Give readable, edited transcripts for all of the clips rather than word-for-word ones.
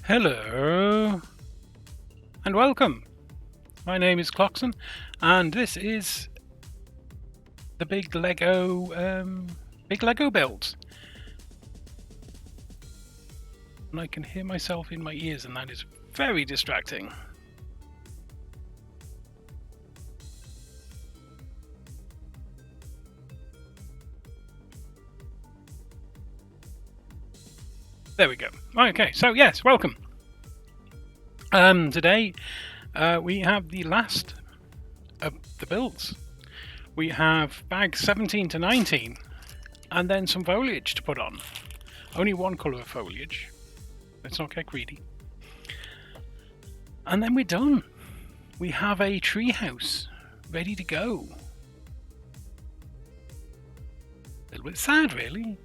Hello and welcome. My name is Clockson, and this is the big Lego build. And I can hear myself in my ears, and that is very distracting. There we go. Okay, so yes, welcome. Today we have the last of the builds. We have bags 17 to 19, and then some foliage to put on. Only one colour of foliage. Let's not get greedy. And then we're done. We have a treehouse ready to go. A little bit sad, really,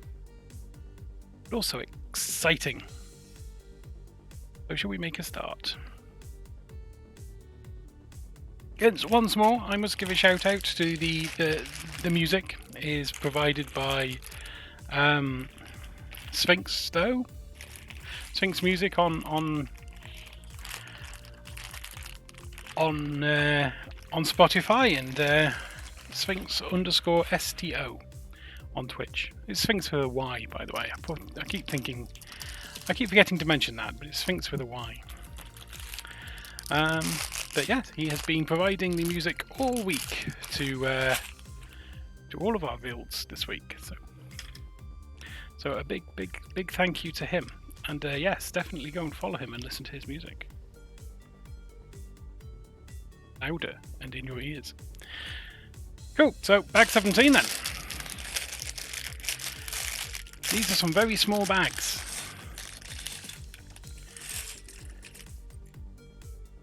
but also exciting. So shall we make a start? Once more, I must give a shout out to the music is provided by Sphinx though. Sphinx music on Spotify and Sphinx_STO on Twitch. It's Sphinx with a Y, by the way. I keep forgetting to mention that, but it's Sphinx with a Y. But yeah, he has been providing the music all week to all of our builds this week. So a big thank you to him. And yes, definitely go and follow him and listen to his music. Louder and in your ears. Cool, so bag 17 then. These are some very small bags.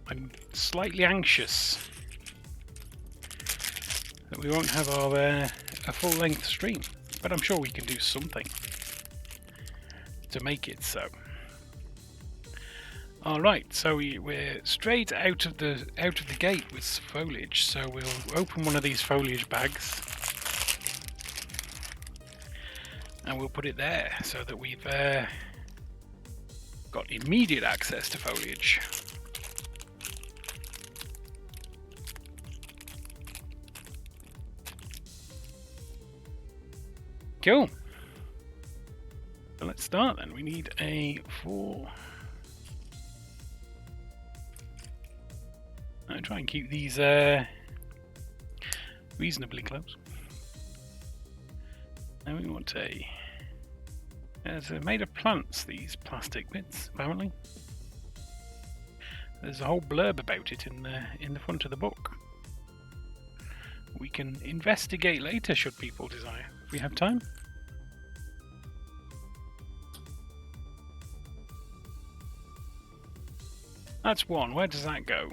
I'm slightly anxious that we won't have our a full-length stream, but I'm sure we can do something to make it so. All right, so we're straight out of the gate with foliage. So we'll open one of these foliage bags, and we'll put it there so that we've got immediate access to foliage. Cool. So let's start then. We need a 4. I'll try and keep these reasonably close. And we want a. They're made of plants, these plastic bits, apparently. There's a whole blurb about it in the front of the book. We can investigate later should people desire, if we have time. That's one. Where does that go?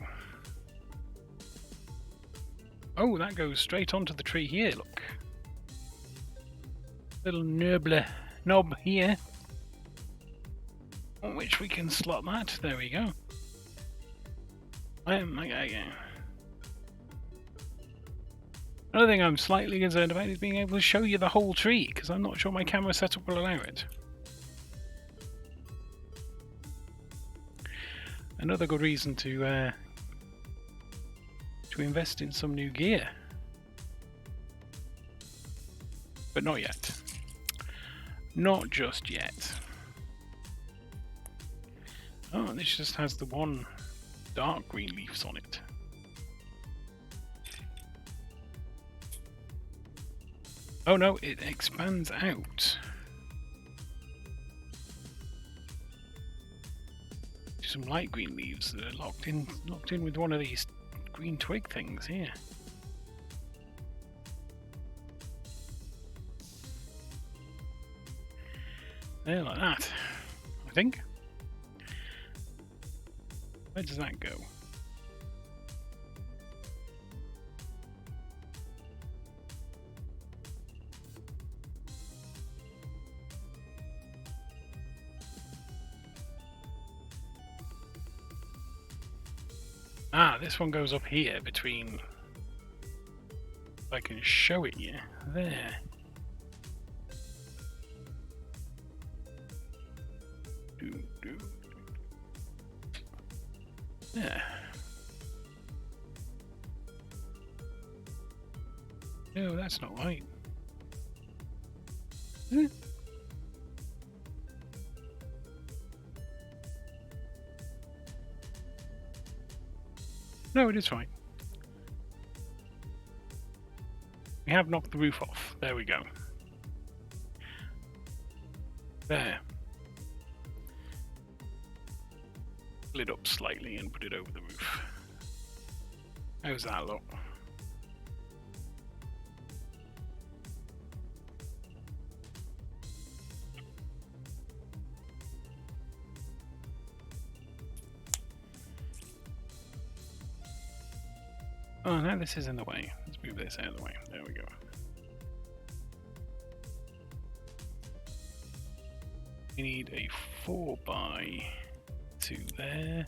Oh, that goes straight onto the tree here, look. Little knob here, on which we can slot that. There we go. Okay. Another thing I'm slightly concerned about is being able to show you the whole tree, because I'm not sure my camera setup will allow it. Another good reason to invest in some new gear. But not yet. Not just yet. Oh, and this just has the one dark green leaves on it. Oh no, it expands out. Some light green leaves that are locked in with one of these green twig things here. There, like that, I think. Where does that go? Ah, this one goes up here between. If I can show it you. There. Yeah. No, that's not right. Is it? No, it is right. We have knocked the roof off. There we go. There. Lid up slightly and put it over the roof. How's that look? Oh, now this is in the way. Let's move this out of the way. There we go. We need a 4x2 there,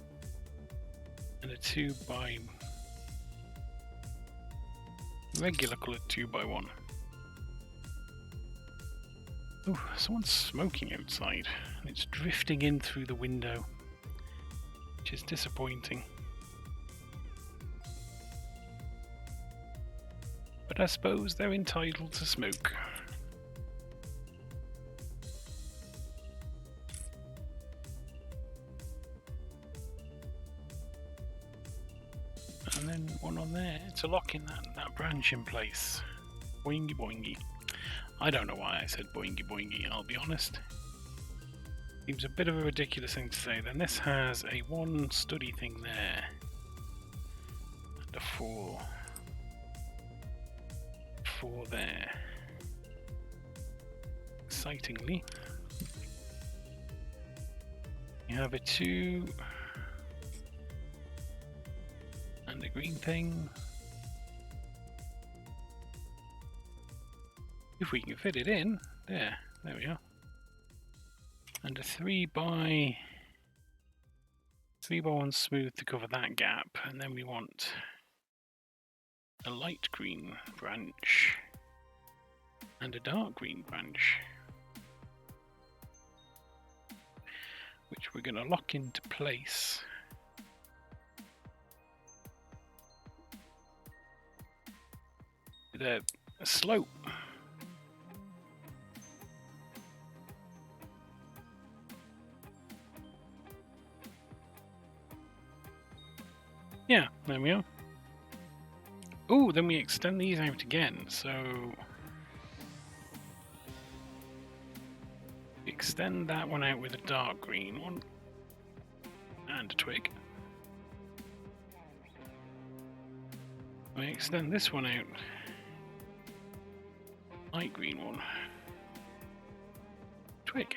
and a 2x regular coloured 2x1. Oh, someone's smoking outside, and it's drifting in through the window, which is disappointing. But I suppose they're entitled to smoke. And then one on there to lock in that branch in place. Boingy boingy. I don't know why I said boingy boingy, I'll be honest. Seems a bit of a ridiculous thing to say. Then this has a 1 study thing there. And a 4 there. Excitingly. You have a 2 and a green thing. If we can fit it in, there we are. And a 3x1 smooth to cover that gap, and then we want a light green branch and a dark green branch, which we're going to lock into place. With a slope. Yeah, there we are. Oh, then we extend these out again, so extend that one out with a dark green one and a twig. We extend this one out, light green one, twig.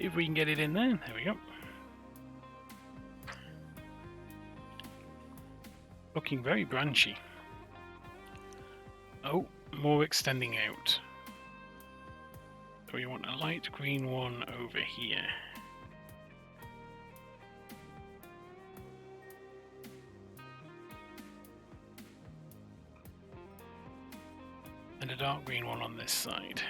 If we can get it in there we go. Looking very branchy. Oh, more extending out. So we want a light green one over here. And a dark green one on this side.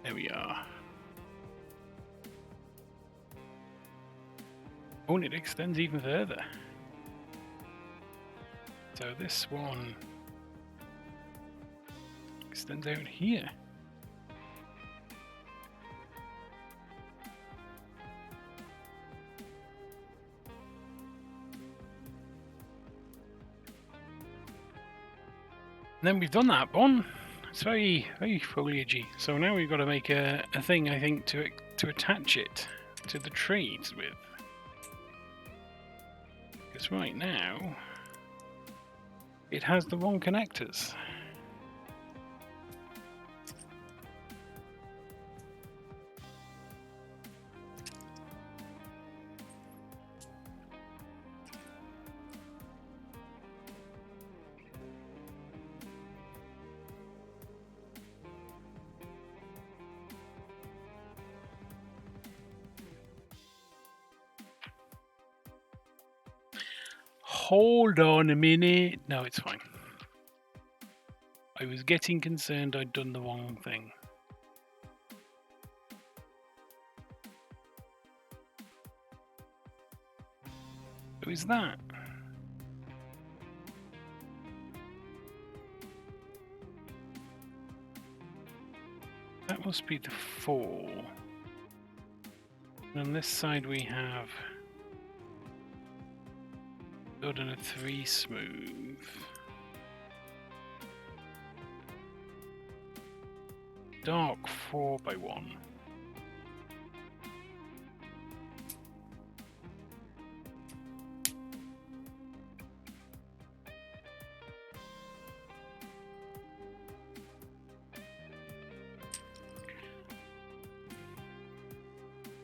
There we are. Oh, and it extends even further. So this one extends out here. And then we've done that one. It's very, very foliagey. So now we've got to make a thing, I think, to attach it to the trees with. Because right now, it has the wrong connectors. hold on a minute. No, it's fine. I was getting concerned I'd done the wrong thing. Who is that? That must be the 4. And on this side we have good and a 3 smooth. Dark 4x1.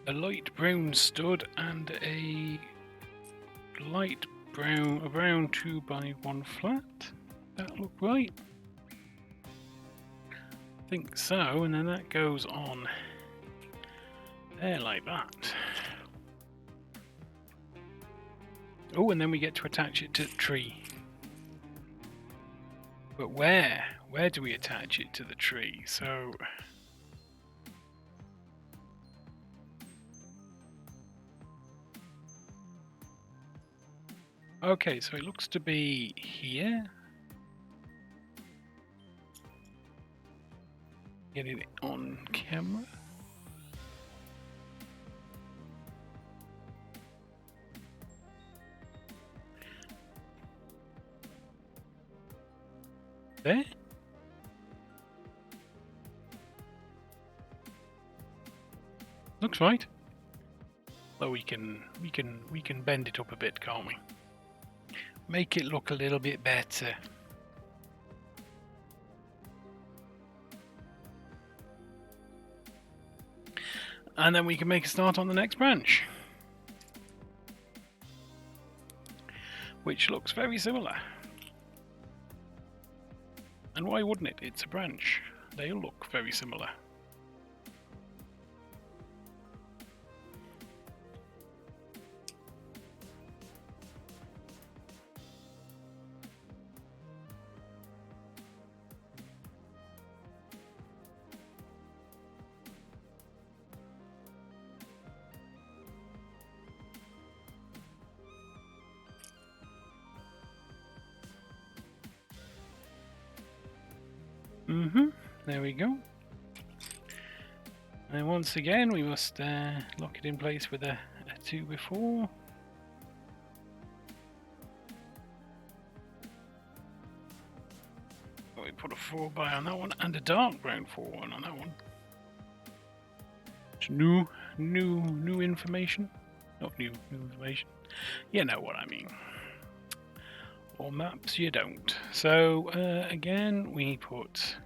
A light brown stud and a light brown, a brown 2x1 flat. That look right? I think so, and then that goes on there like that. Oh, and then we get to attach it to the tree. But where? Where do we attach it to the tree? So okay, so it looks to be here. Get it on camera. There. Looks right. Though we can bend it up a bit, can't we? Make it look a little bit better. And then we can make a start on the next branch, which looks very similar. And why wouldn't it? It's a branch. They all look very similar. There we go. And once again, we must lock it in place with a 2x4. We put a 4x on that one and a dark brown 4-1 on that one. It's new information. Not new information. You know what I mean. Or maps you don't. So again, we put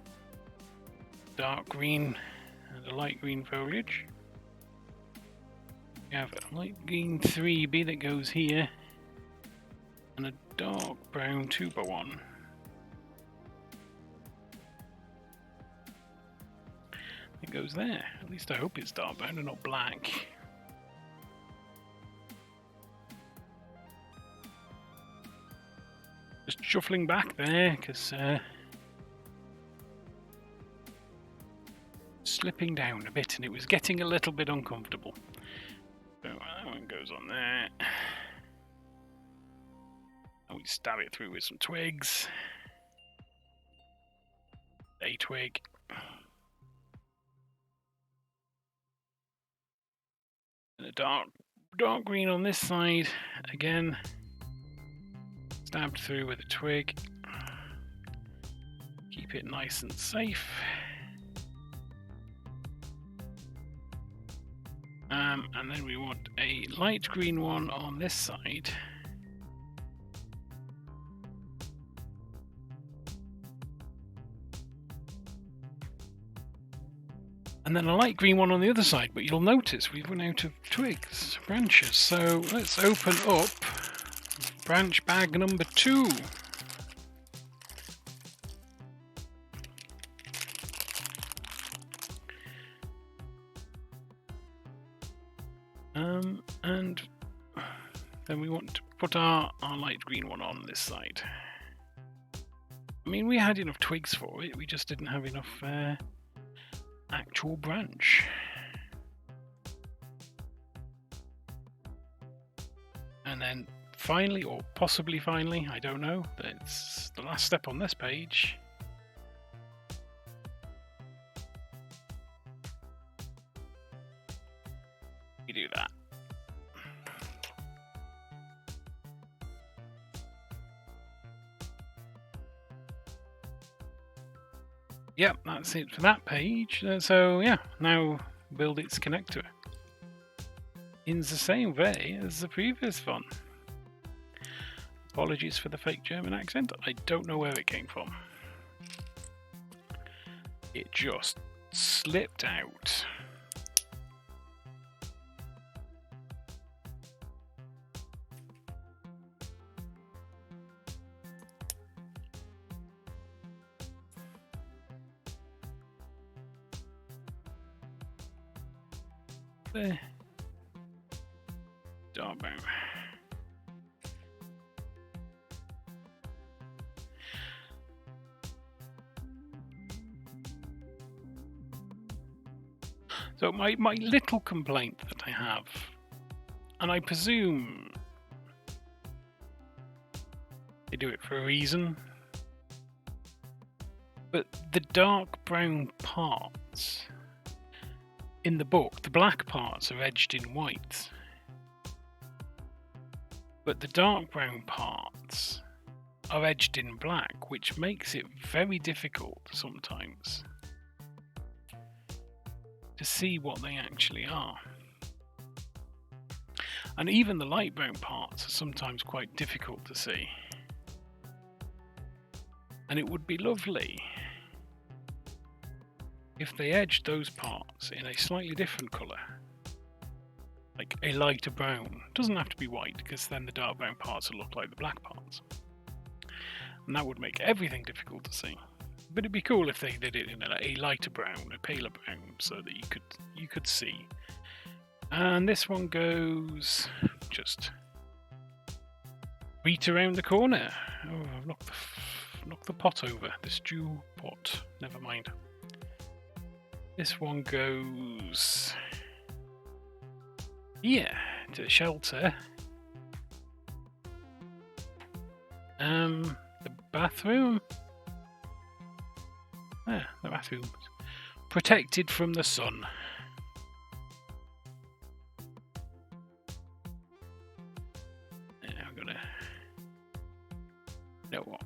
dark green and a light green foliage. We have a light green 3B that goes here and a dark brown 2x1. It goes there. At least I hope it's dark brown and not black. Just shuffling back there because slipping down a bit and it was getting a little bit uncomfortable. So that one goes on there. And we stab it through with some twigs. A twig. And a dark green on this side again. Stabbed through with a twig. Keep it nice and safe. And then we want a light green one on this side. And then a light green one on the other side, but you'll notice we've run out of twigs, branches. So let's open up branch bag number 2. And then we want moment. Put our light green one on this side. I mean, we had enough twigs for it, we just didn't have enough actual branch. And then finally, or possibly finally, I don't know, it's the last step on this page. We do that. Yep, that's it for that page. So yeah, now build its connector in the same way as the previous one. Apologies for the fake German accent. I don't know where it came from. It just slipped out. There. Dark brown. So my little complaint that I have, and I presume they do it for a reason, but the dark brown parts in the book, the black parts are edged in white, but the dark brown parts are edged in black, which makes it very difficult sometimes to see what they actually are. And even the light brown parts are sometimes quite difficult to see. And it would be lovely if they edged those parts in a slightly different colour, like a lighter brown. It doesn't have to be white, because then the dark brown parts will look like the black parts, and that would make everything difficult to see. But it'd be cool if they did it in a lighter brown, a paler brown, so that you could see. And this one goes just right around the corner. Oh, I've knocked the pot over. The stew pot. Never mind. This one goes here to the shelter. The bathroom. The bathroom's protected from the sun. Yeah, I'm gonna. You know what?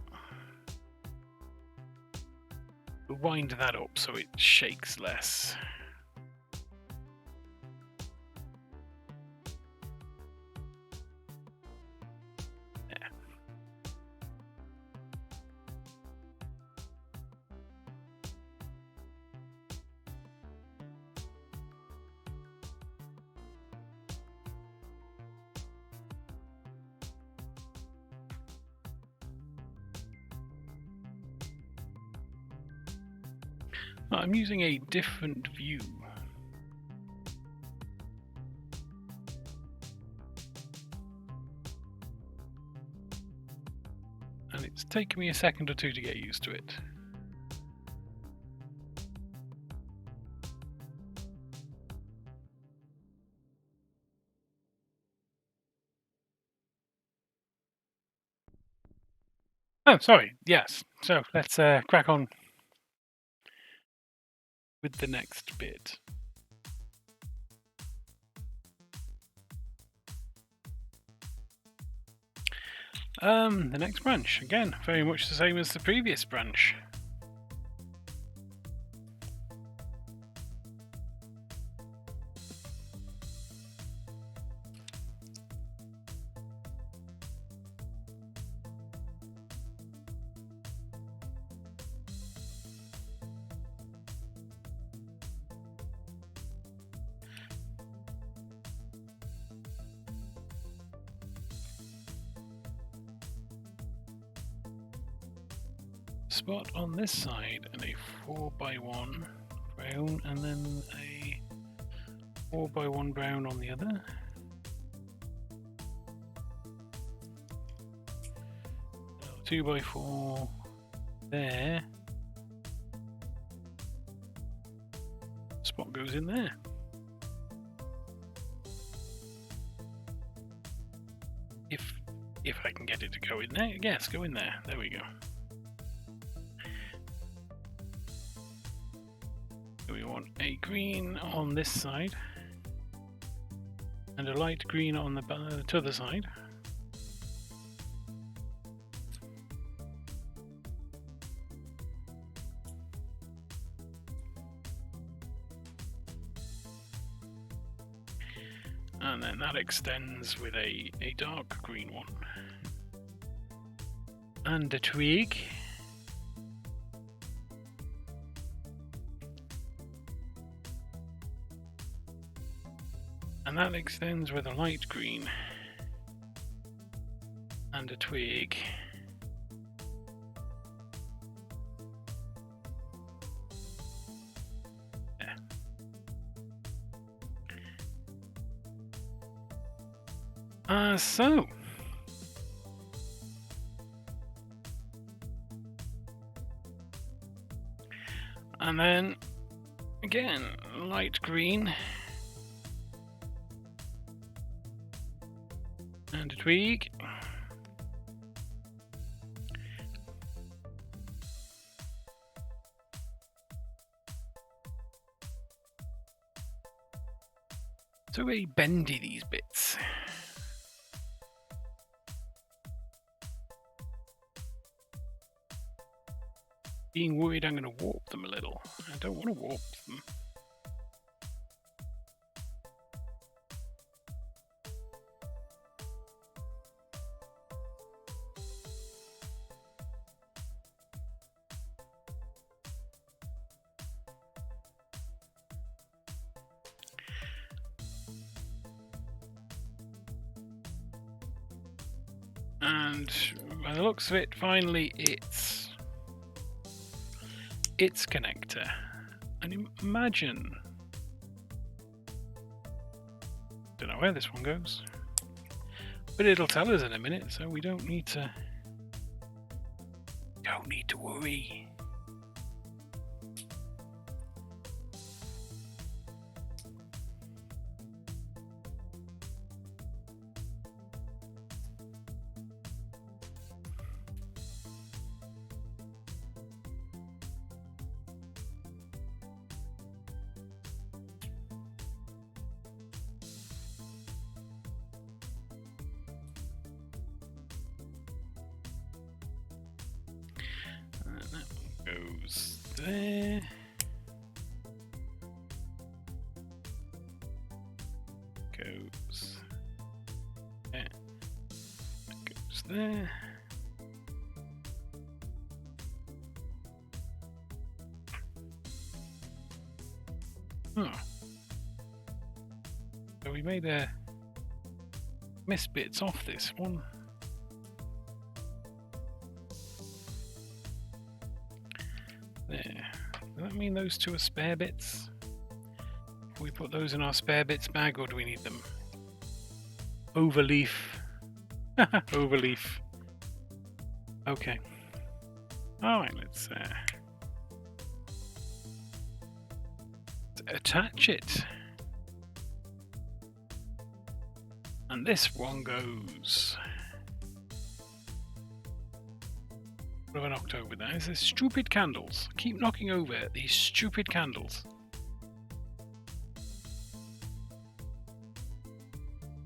We'll wind that up so it shakes less. I'm using a different view. And it's taken me a second or two to get used to it. Oh, sorry, yes. So let's crack on with the next bit. The next branch, again, very much the same as the previous branch. Spot on this side and a 4x1 brown, and then a 4x1 brown on the other. 2x4 there. Spot goes in there. If I can get it to go in there, yes, go in there. There we go. So we want a green on this side and a light green on the other side. And then that extends with a dark green one. And a twig. And that extends with a light green. And a twig. So. And then, again, light green. And a twig. So very bendy, these bits. Being worried I'm going to warp them a little. I don't want to warp them. And by the looks of it, finally its connector. And imagine, don't know where this one goes, but it'll tell us in a minute, so we don't need to worry. Goes there. Goes there. That goes there. So we made a miss bits off this one. There. Does that mean those two are spare bits? Can we put those in our spare bits bag, or do we need them? Overleaf. Overleaf. Okay. Alright, let's attach it. And this one goes. What have I knocked over there? Is this stupid candles? I keep knocking over these stupid candles.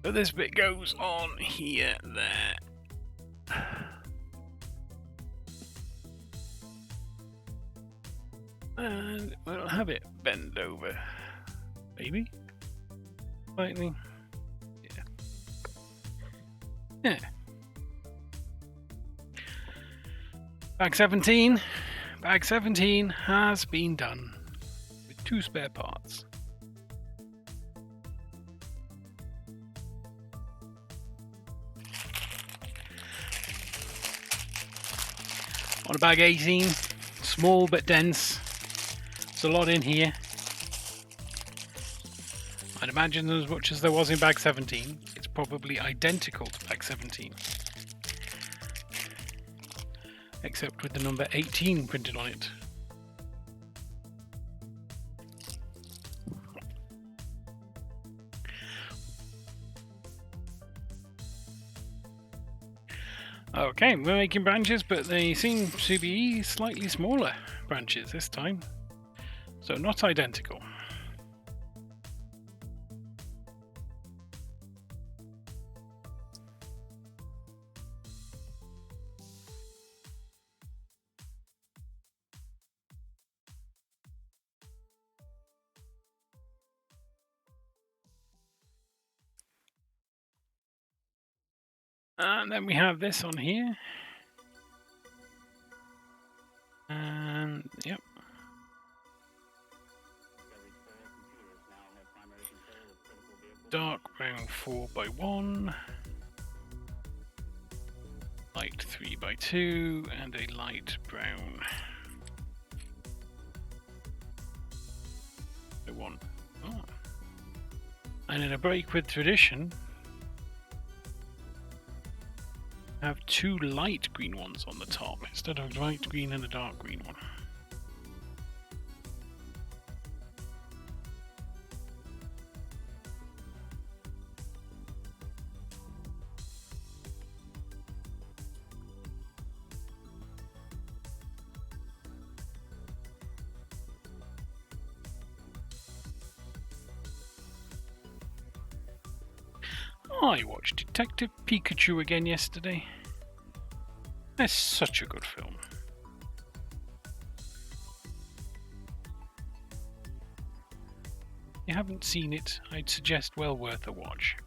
So this bit goes on here, there. And we'll have it bend over. Maybe? Slightly. Yeah. Yeah. Bag 17. Bag 17 has been done with 2 spare parts. On a bag 18, small but dense. There's a lot in here. I'd imagine as much as there was in bag 17. It's probably identical to bag 17. except with the number 18 printed on it. Okay, we're making branches, but they seem to be slightly smaller branches this time, so not identical. And then we have this on here. And yep. Dark brown 4x1. Light 3x2 and a light brown 1. Oh. And in a break with tradition, have two light green ones on the top instead of light green and a dark green one. I watched Detective Pikachu again yesterday. It's such a good film. If you haven't seen it, I'd suggest well worth a watch.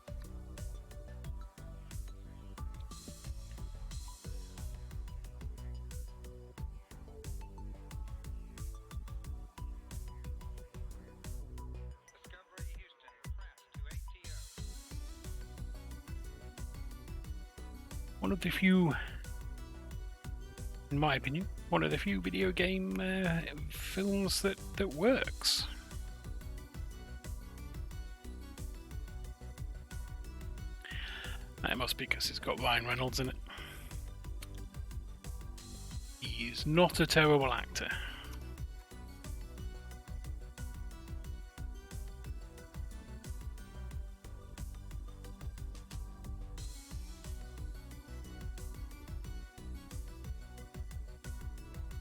One of the few, in my opinion, one of the few video game films that works. It must be because it's got Ryan Reynolds in it. He's not a terrible actor.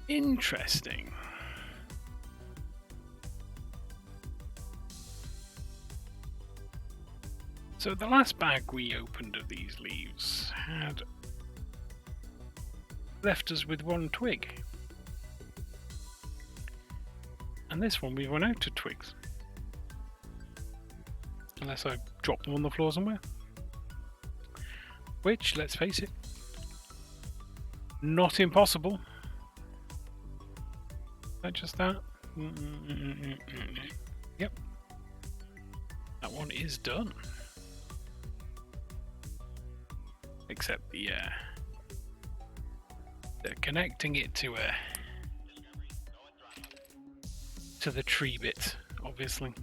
Interesting. So the last bag we opened of these leaves had left us with one twig. And this one we've run out of twigs. Unless I drop them on the floor somewhere. Which, let's face it, not impossible. Just that. Yep. That one is done. Except the connecting it to the tree bit, obviously.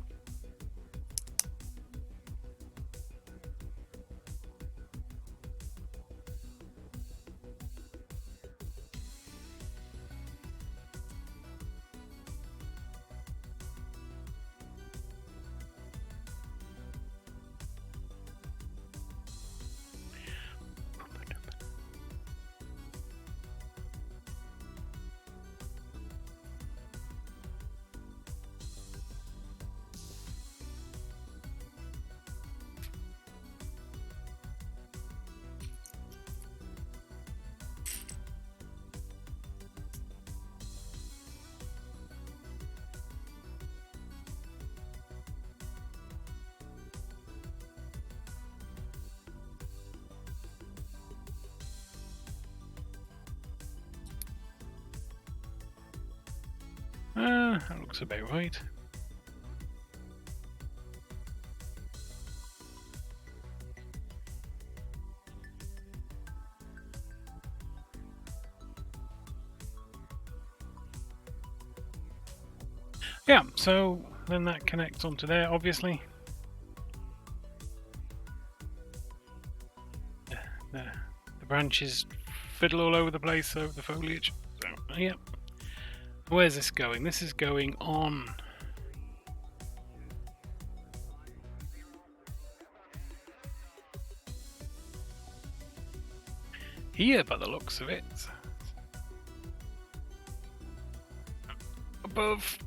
That looks about right. Yeah, so then that connects onto there, obviously. The branches fiddle all over the place, so the foliage. So, yeah. Where's this going? This is going on. Here, by the looks of it. Above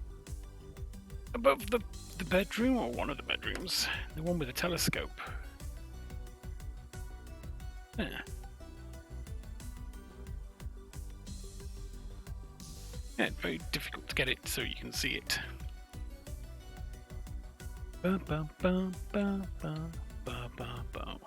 the bedroom, or one of the bedrooms. The one with the telescope. Yeah. Yeah, very difficult to get it so you can see it. Ba, ba, ba, ba, ba, ba, ba, ba.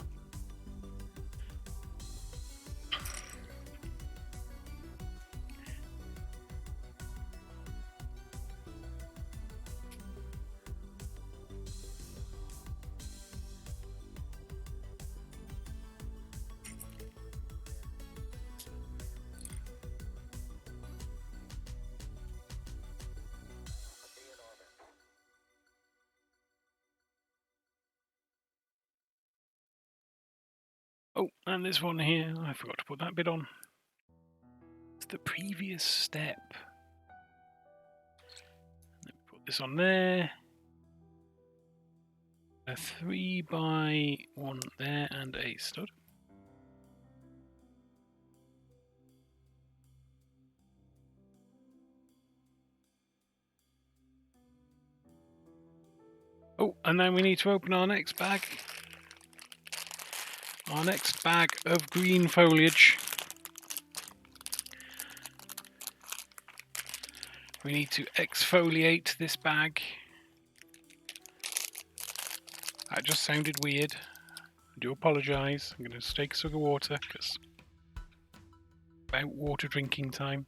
Oh, and this one here, I forgot to put that bit on. It's the previous step. Let me put this on there. A 3x1 there and a stud. Oh, and then we need to open our next bag. Our next bag of green foliage. We need to exfoliate this bag. That just sounded weird. I do apologise. I'm going to take a swig of water because about water drinking time.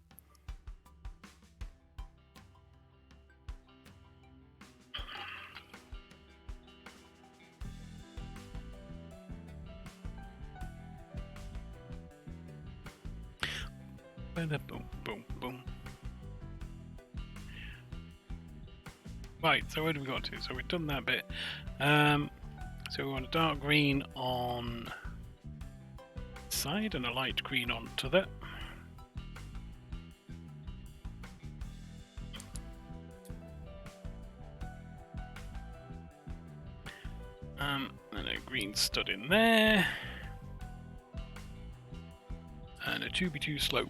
Boom, boom, boom. Right, so where do we got to? So we've done that bit. So we want a dark green on this side and a light green on to that. And a green stud in there. And a 2x2 slope.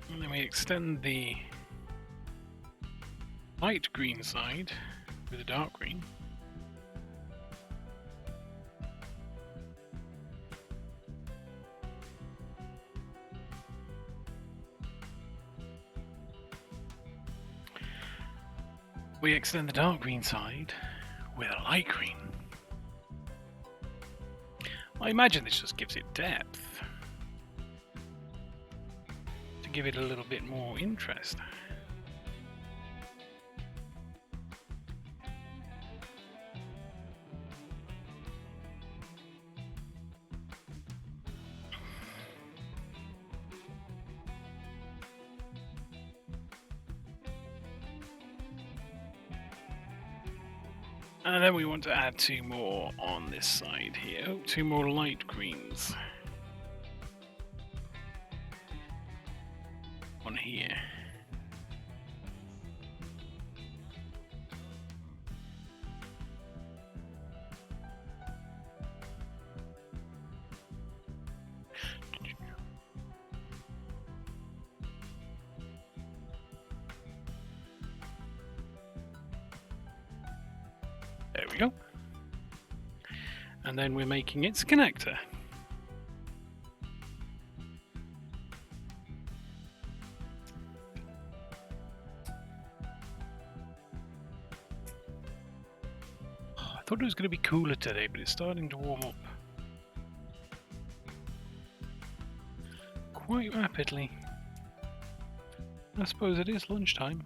And then we extend the light green side with a dark green. We extend the dark green side with a light green. I imagine this just gives it depth to give it a little bit more interest. And then we want to add 2 more on this side here. Oh, 2 more light greens. On here. There we go. And then we're making its connector. I thought it was going to be cooler today, but it's starting to warm up quite rapidly. I suppose it is lunchtime.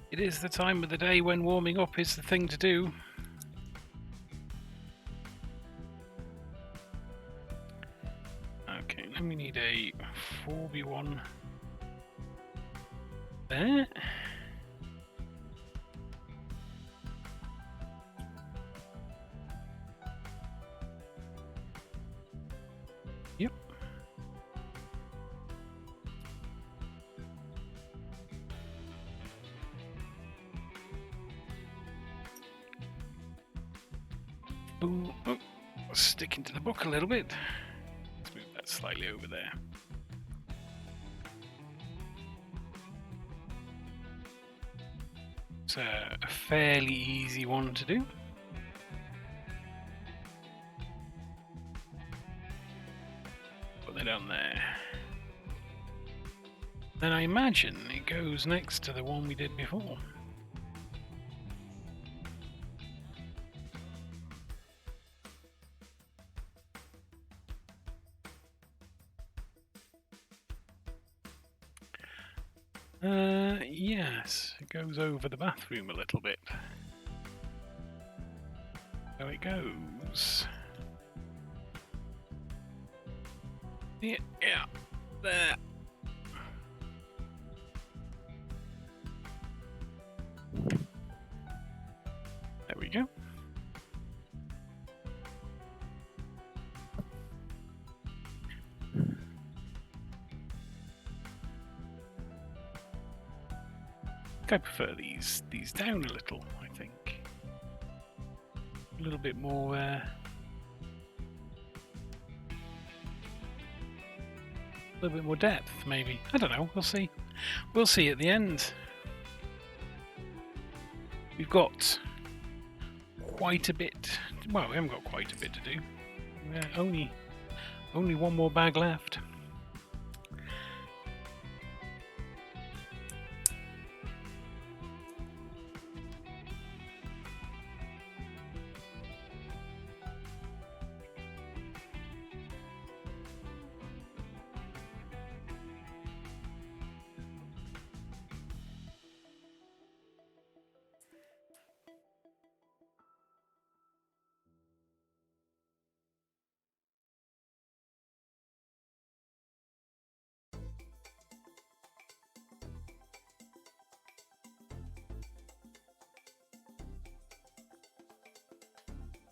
It is the time of the day when warming up is the thing to do. Okay, then we need a 4x1 there. Yep. Ooh, oh, sticking to the book a little bit. Let's move that slightly over there. It's a fairly easy one to do. Put that on there. Then I imagine it goes next to the one we did before. Yes, it goes over the bathroom a little bit. So it goes. Yeah, there. There we go. I prefer these down a little, I think. A little bit more a little bit more depth, maybe. I don't know, we'll see. We'll see at the end. We've got quite a bit. Well, we haven't got quite a bit to do. Only one more bag left.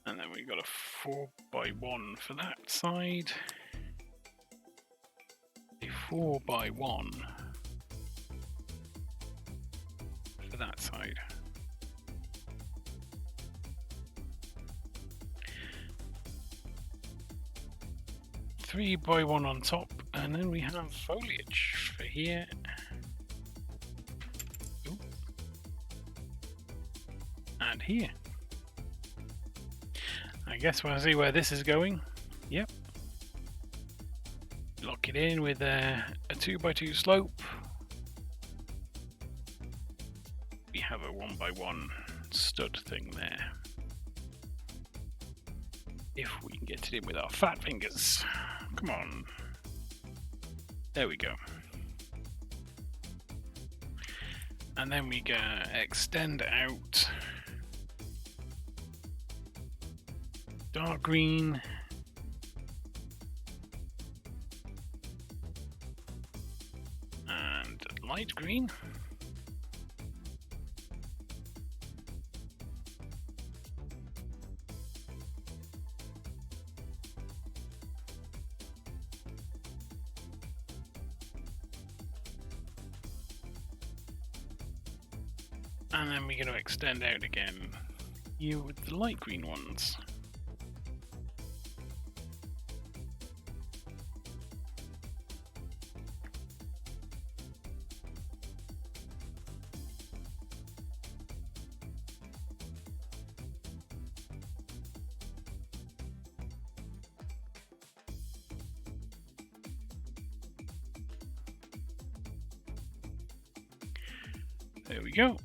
And then we've got a 4x1 for that side. A 4x1 for that side. Three by one on top, and then we have foliage for here. Ooh. And here. I guess we'll see where this is going. Yep. Lock it in with a 2x2 slope. We have a 1x1 stud thing there. If we can get it in with our fat fingers. Come on. There we go. And then we extend out dark green, and light green. And then we're going to extend out again here with the light green ones. There we go.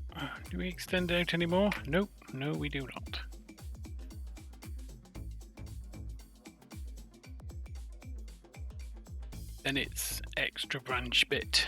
Do we extend out any more? Nope, no we do not. Then it's extra branch bit.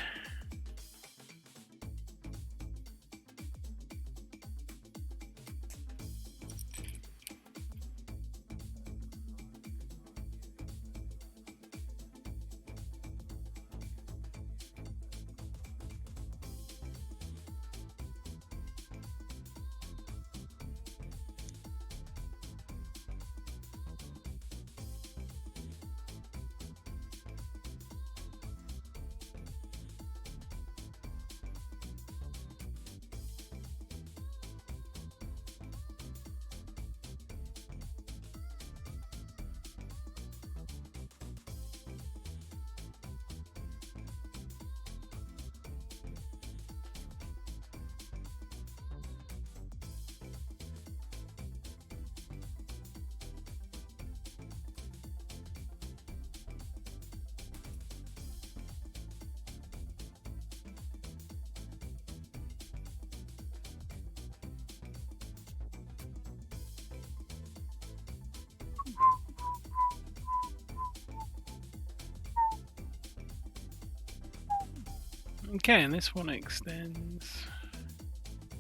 Okay, and this one extends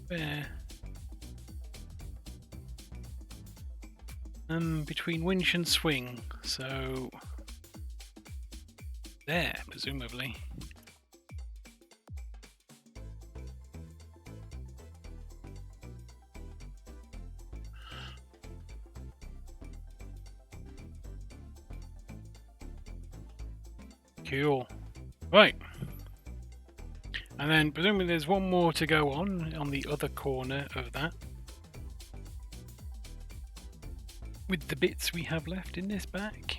there. Between winch and swing, so there, presumably. Cool. Right. And then presumably there's one more to go on the other corner of that. With the bits we have left in this back.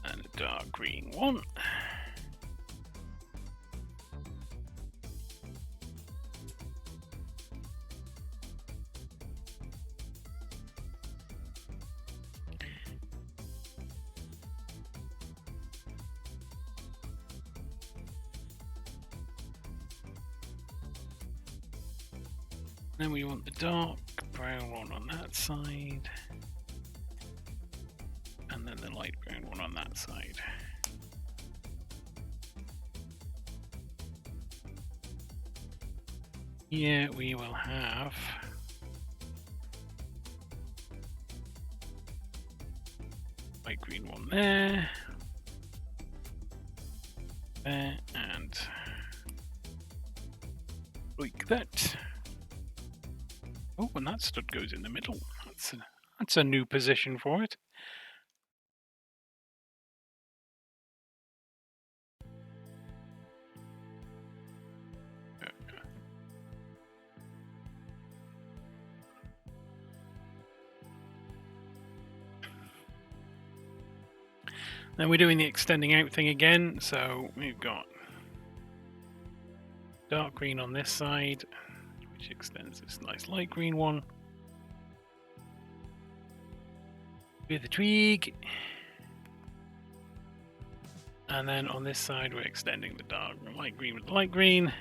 And a dark green one. Then we want the dark brown one on that side. And then the light brown one on that side. Here we will have light green one there. There, and like that. Oh, and that stud goes in the middle. That's a new position for it. Then we're doing the extending out thing again, so we've got dark green on this side, which extends this nice light green one. With the twig. And then on this side we're extending the dark light green with the light green.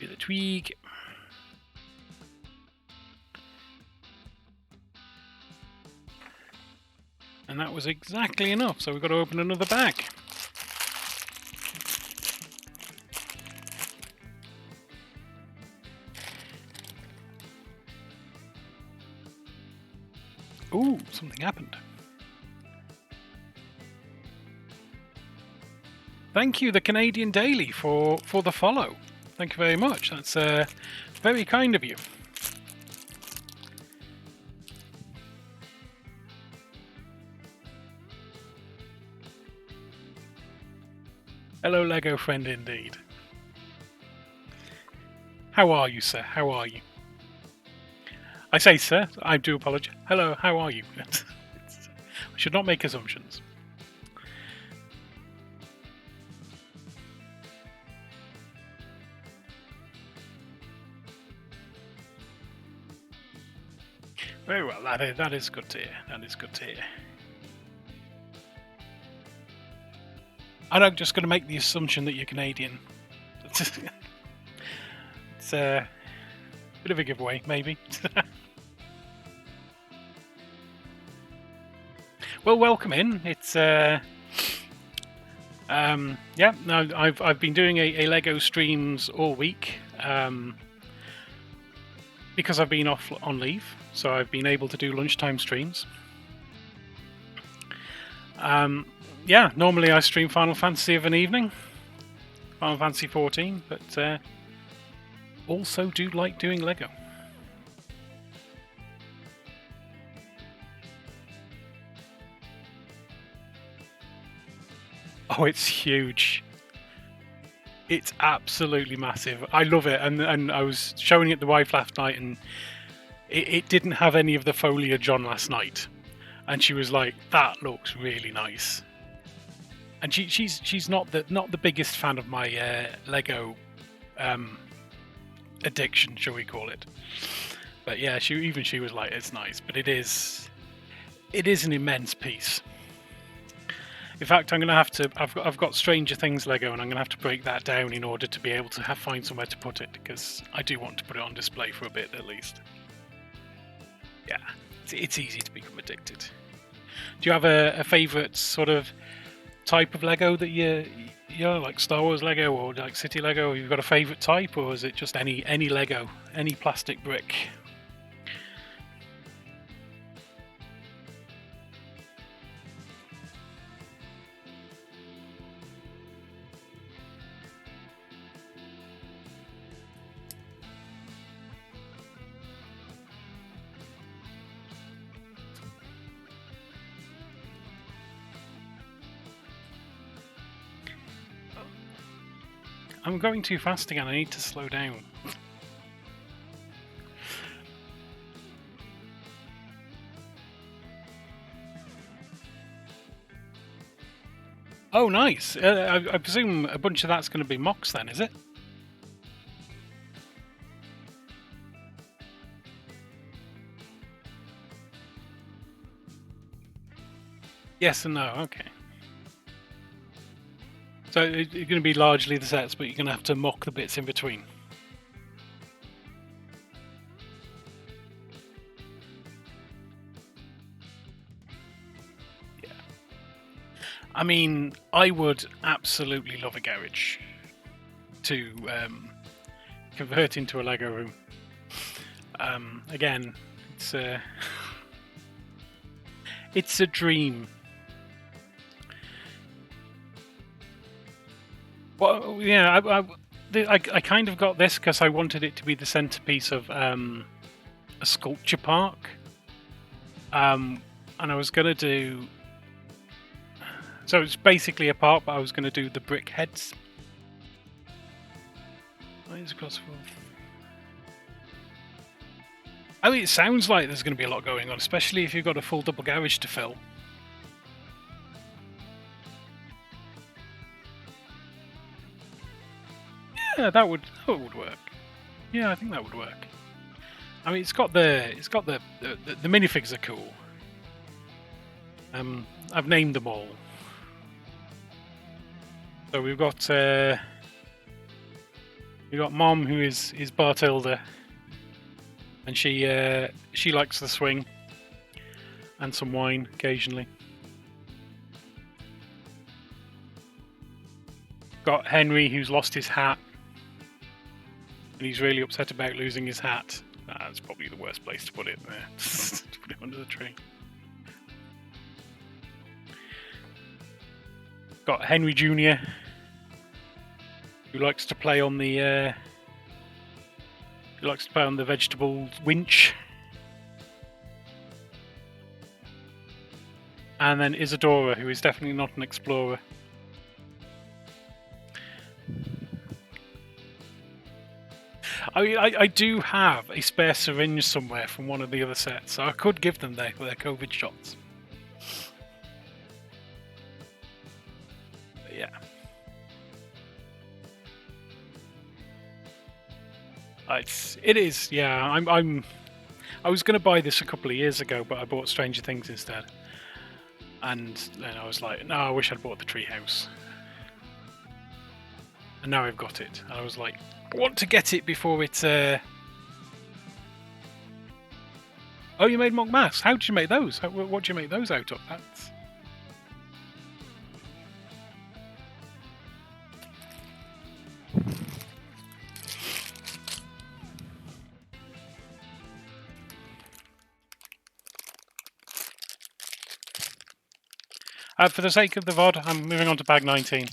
With the twig. And that was exactly enough, so we've got to open another bag. Ooh, something happened. Thank you, the Canadian Daily, for the follow. Thank you very much. That's very kind of you. Hello, Lego friend, indeed. How are you, sir? How are you? I say, sir, I do apologize. Hello, how are you? I should not make assumptions. Very well, that is good to hear. That is good to hear. I'm just going to make the assumption that you're Canadian. It's a bit of a giveaway, maybe. Well, welcome in. It's yeah. No, I've been doing a Lego streams all week because I've been off on leave, so I've been able to do lunchtime streams. Yeah, normally I stream Final Fantasy of an evening, Final Fantasy 14, but also do like doing Lego. Oh, it's huge. It's absolutely massive. I love it, and I was showing it to the wife last night, and it didn't have any of the foliage on last night, and she was like, "That looks really nice." And she's not the biggest fan of my Lego addiction, shall we call it? But yeah, she was like, "It's nice," but it is. It is an immense piece. In fact, I'm going to have to. I've got Stranger Things Lego, and I'm going to have to break that down in order to be able to find somewhere to put it, because I do want to put it on display for a bit at least. Yeah, it's easy to become addicted. Do you have a favourite sort of type of Lego that you like Star Wars Lego or like City Lego? Have you got a favourite type, or is it just any Lego, any plastic brick? I'm going too fast again. I need to slow down. Oh, nice. I presume a bunch of that's going to be mocks then, is it? Yes and no. Okay. So it's going to be largely the sets, but you're going to have to mock the bits in between. Yeah. I mean, I would absolutely love a garage to convert into a Lego room. Again, it's a dream. Well, yeah, I kind of got this because I wanted it to be the centerpiece of a sculpture park, and I was gonna do. So it's basically a park, but I was gonna do the brick heads. I mean, it sounds like there's going to be a lot going on, especially if you've got a full double garage to fill. Yeah, that would work. Yeah, I think that would work. I mean, it's got the minifigs are cool. I've named them all. So we've got Mom, who is Bartilda, and she likes the swing and some wine occasionally. Got Henry, who's lost his hat. And he's really upset about losing his hat. That's probably the worst place to put it there. To put it under the tree. Got Henry Jr., who likes to play on the vegetable winch. And then Isadora, who is definitely not an explorer. I mean, I do have a spare syringe somewhere from one of the other sets, so I could give them their COVID shots. But yeah. It is, yeah. I was going to buy this a couple of years ago, but I bought Stranger Things instead. And then I was like, no, I wish I'd bought the Treehouse. And now I've got it. And I was like, I want to get it before it... Oh, you made mock masks. How did you make those? What did you make those out of? That's... For the sake of the VOD, I'm moving on to bag 19.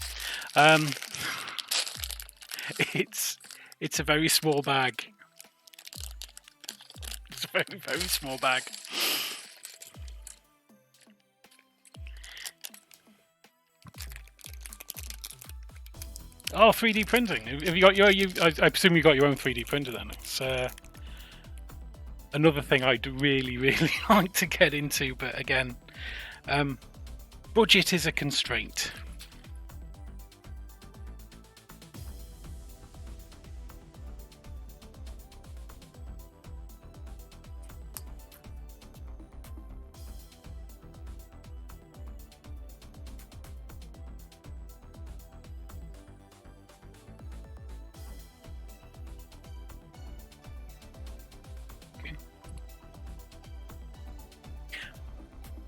It's a very small bag. It's a very, very small bag. Oh, 3D printing. Have you got I presume you got your own 3D printer then. It's another thing I'd really, really like to get into, but again, budget is a constraint.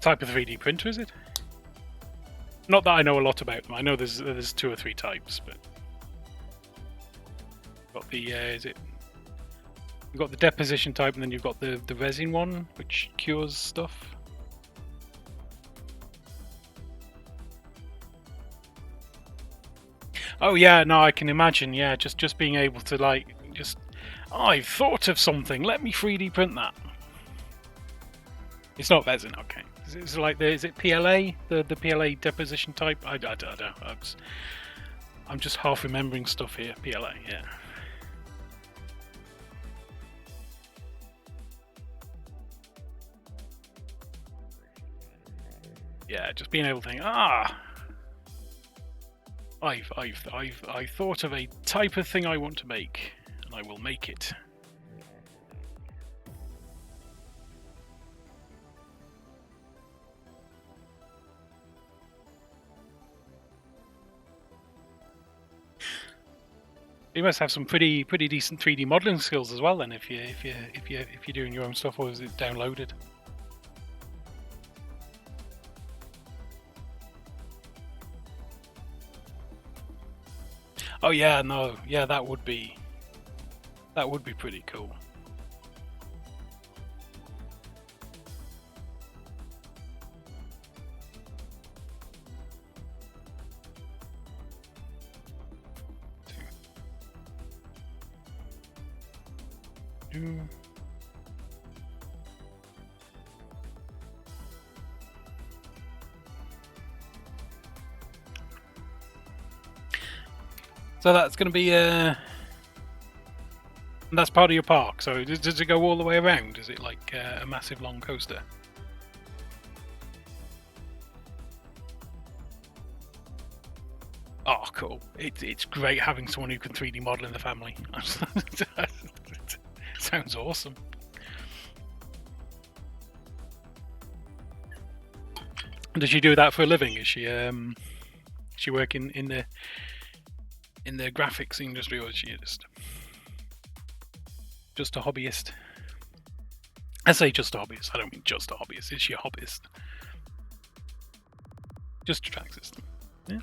type of 3D printer is it? Not that I know a lot about them. I know there's 2 or 3 types, but got the is it? You've got the deposition type, and then you've got the resin one, which cures stuff. Oh yeah, no, I can imagine. Yeah, just being able to like I've thought of something. Let me 3D print that. It's not resin, okay. It's like is it PLA? The PLA deposition type? I don't know. I'm just half remembering stuff here. PLA, yeah. Yeah, just being able to think, I thought of a type of thing I want to make, and I will make it. You must have some pretty decent 3D modeling skills as well, then, if you're doing your own stuff, or is it downloaded? Oh yeah, no, yeah, that would be pretty cool. So that's going to be that's part of your park. So does it go all the way around? Is it like a massive long coaster? Oh, cool! It's great having someone who can 3D model in the family. Sounds awesome. Does she do that for a living? Is she working in the graphics industry, or is she just a hobbyist? I say just a hobbyist. I don't mean just a hobbyist. Is she a hobbyist? Just a track system. Yeah.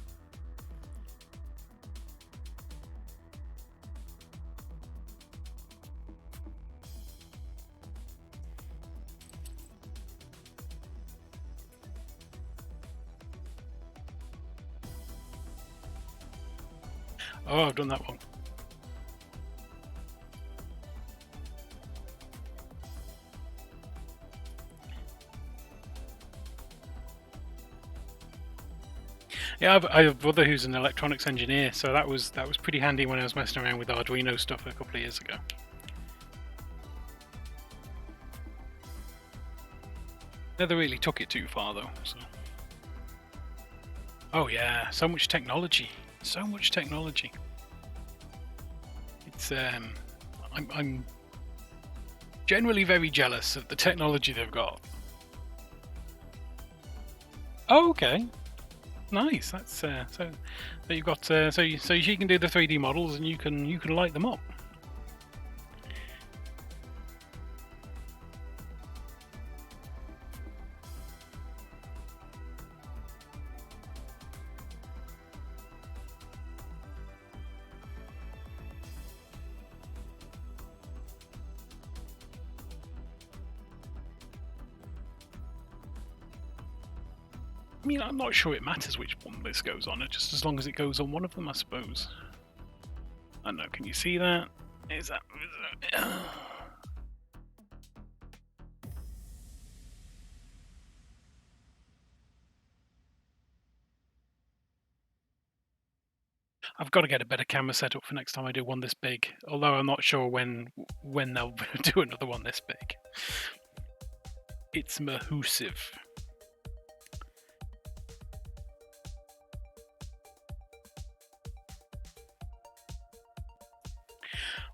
Oh, I've done that one. Yeah, I have a brother who's an electronics engineer, so that was pretty handy when I was messing around with Arduino stuff a couple of years ago. Never really took it too far though. So. Oh yeah, so much technology. So much technology. It's I'm generally very jealous of the technology they've got. Oh, okay, nice. That's so you've got so she can do the 3D models and you can light them up. I mean, I'm not sure it matters which one this goes on, just as long as it goes on one of them, I suppose. I don't know, can you see that? Is that... I've got to get a better camera setup for next time I do one this big, although I'm not sure when they'll do another one this big. It's mahoosive.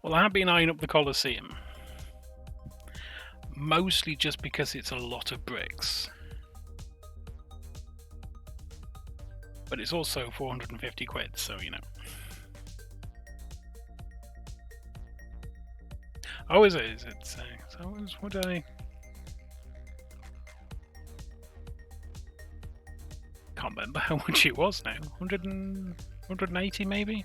Well, I have been eyeing up the Colosseum, mostly just because it's a lot of bricks. But it's also 450 quid, so you know. Oh, is it? Is it? So what I... can't remember how much it was now. 180 maybe?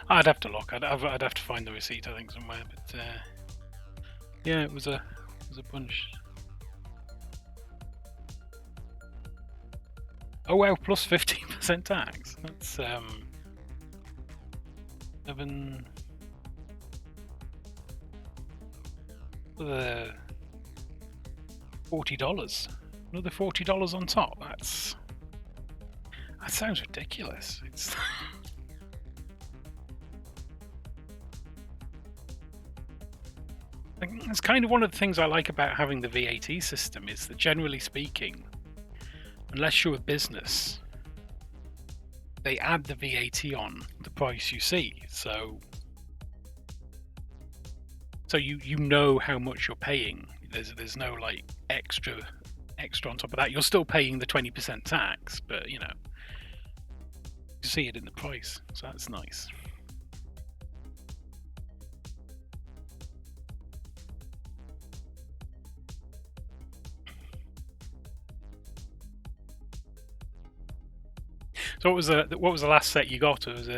I'd have to look. I'd have to find the receipt, I think, somewhere. But yeah, it was a bunch. Oh wow, plus 15% tax. That's $7. $40. Another $40 on top. That sounds ridiculous. It's it's kind of one of the things I like about having the VAT system is that, generally speaking, unless you're a business, they add the VAT on the price you see. So you know how much you're paying. There's no like extra on top of that. You're still paying the 20% tax, but you see it in the price. So that's nice. So what was the last set you got? It was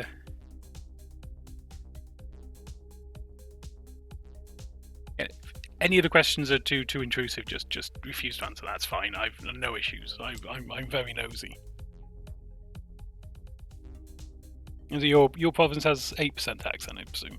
any of the questions are too intrusive, just refuse to answer. That's fine. I've no issues. I'm very nosy. Your province has 8% tax, then, I presume.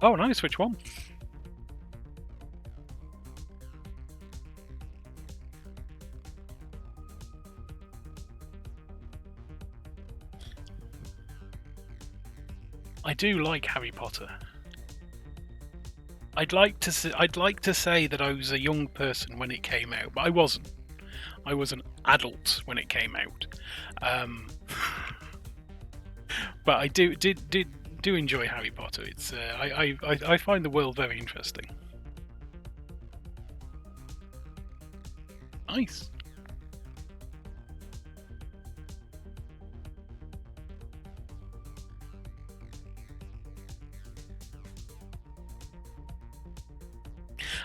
Oh, nice. Which one? I do like Harry Potter. I'd like to say that I was a young person when it came out, but I wasn't. I was an adult when it came out. But I do enjoy Harry Potter. It's I find the world very interesting. Nice.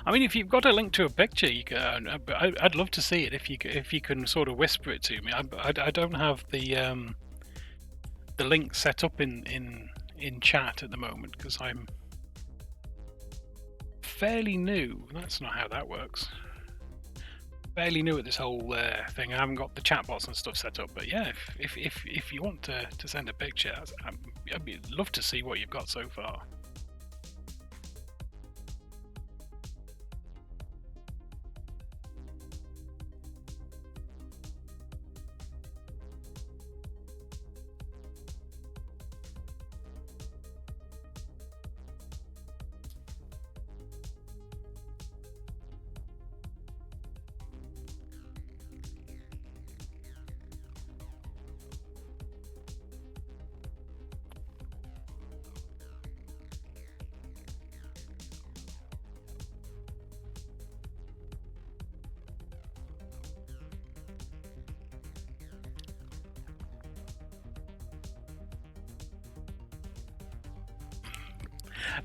I mean, if you've got a link to a picture, you can. I'd love to see it if you can sort of whisper it to me. I don't have the link set up in chat at the moment because I'm fairly new. That's not how that works. Fairly new at this whole thing. I haven't got the chat bots and stuff set up. But yeah, if you want to send a picture, I'd love to see what you've got so far.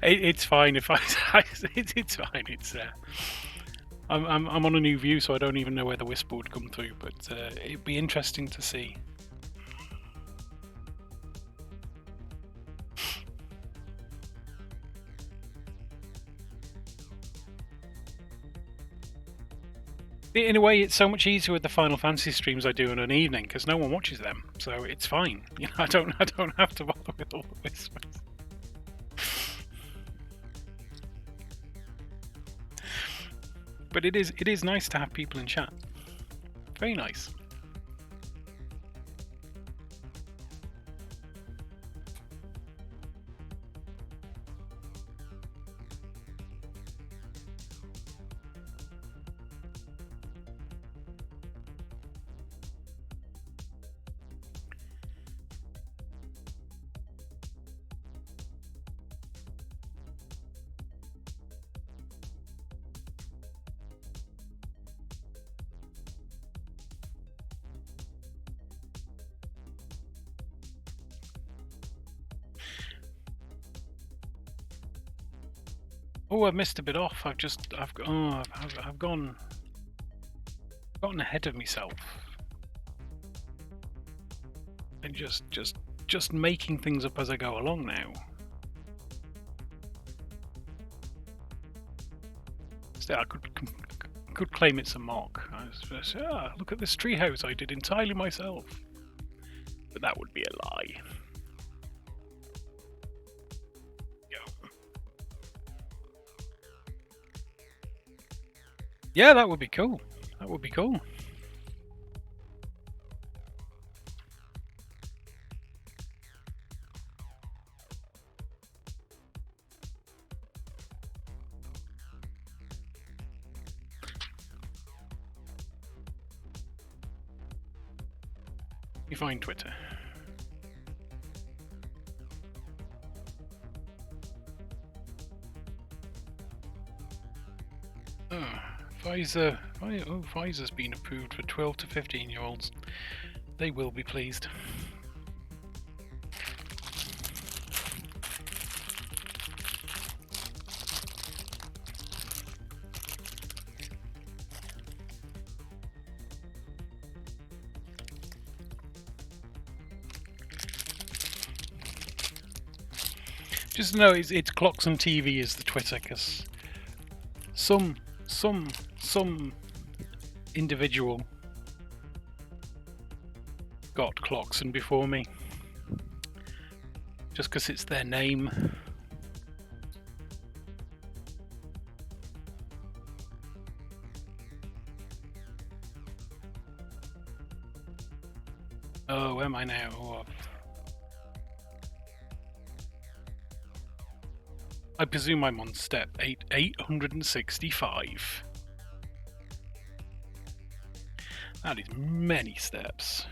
It's fine if it's fine. It's I'm on a new view, so I don't even know where the whisper would come through, but it'd be interesting to see. In a way, it's so much easier with the Final Fantasy streams I do in an evening because no one watches them, so it's fine. I don't have to bother with all the whispers. But it is nice to have people in chat. Very nice. Oh, I missed a bit off. I've gotten ahead of myself. And just making things up as I go along now. Still, I could claim it's a mock. I was just, look at this treehouse I did entirely myself. But that would be a lie. Yeah, that would be cool. That would be cool. You find Twitter. Pfizer's been approved for 12 to 15-year-olds. They will be pleased. Just know it's Clocks and TV is the Twitter, because some individual got Clockson before me, just because it's their name. Oh, where am I now? Oh, I presume I'm on step 865. That is many steps.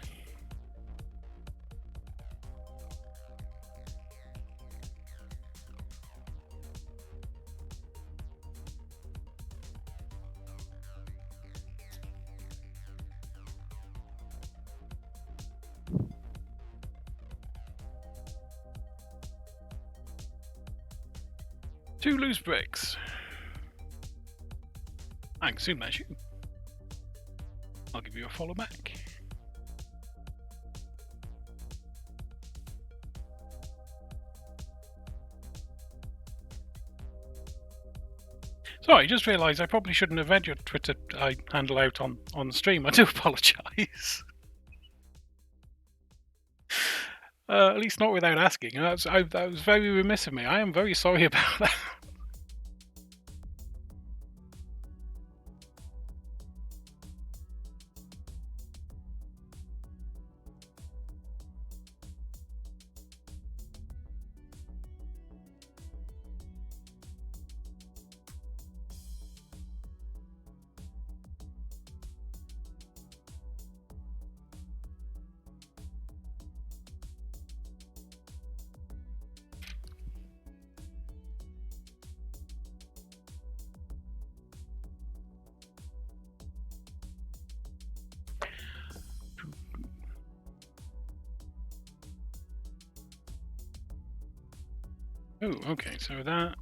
Two loose bricks. I can assume that's you. I'll give you a follow back. Sorry, I just realised I probably shouldn't have read your Twitter handle out on the stream. I do apologise. At least not without asking. That was very remiss of me. I am very sorry about that. Oh, okay, so that...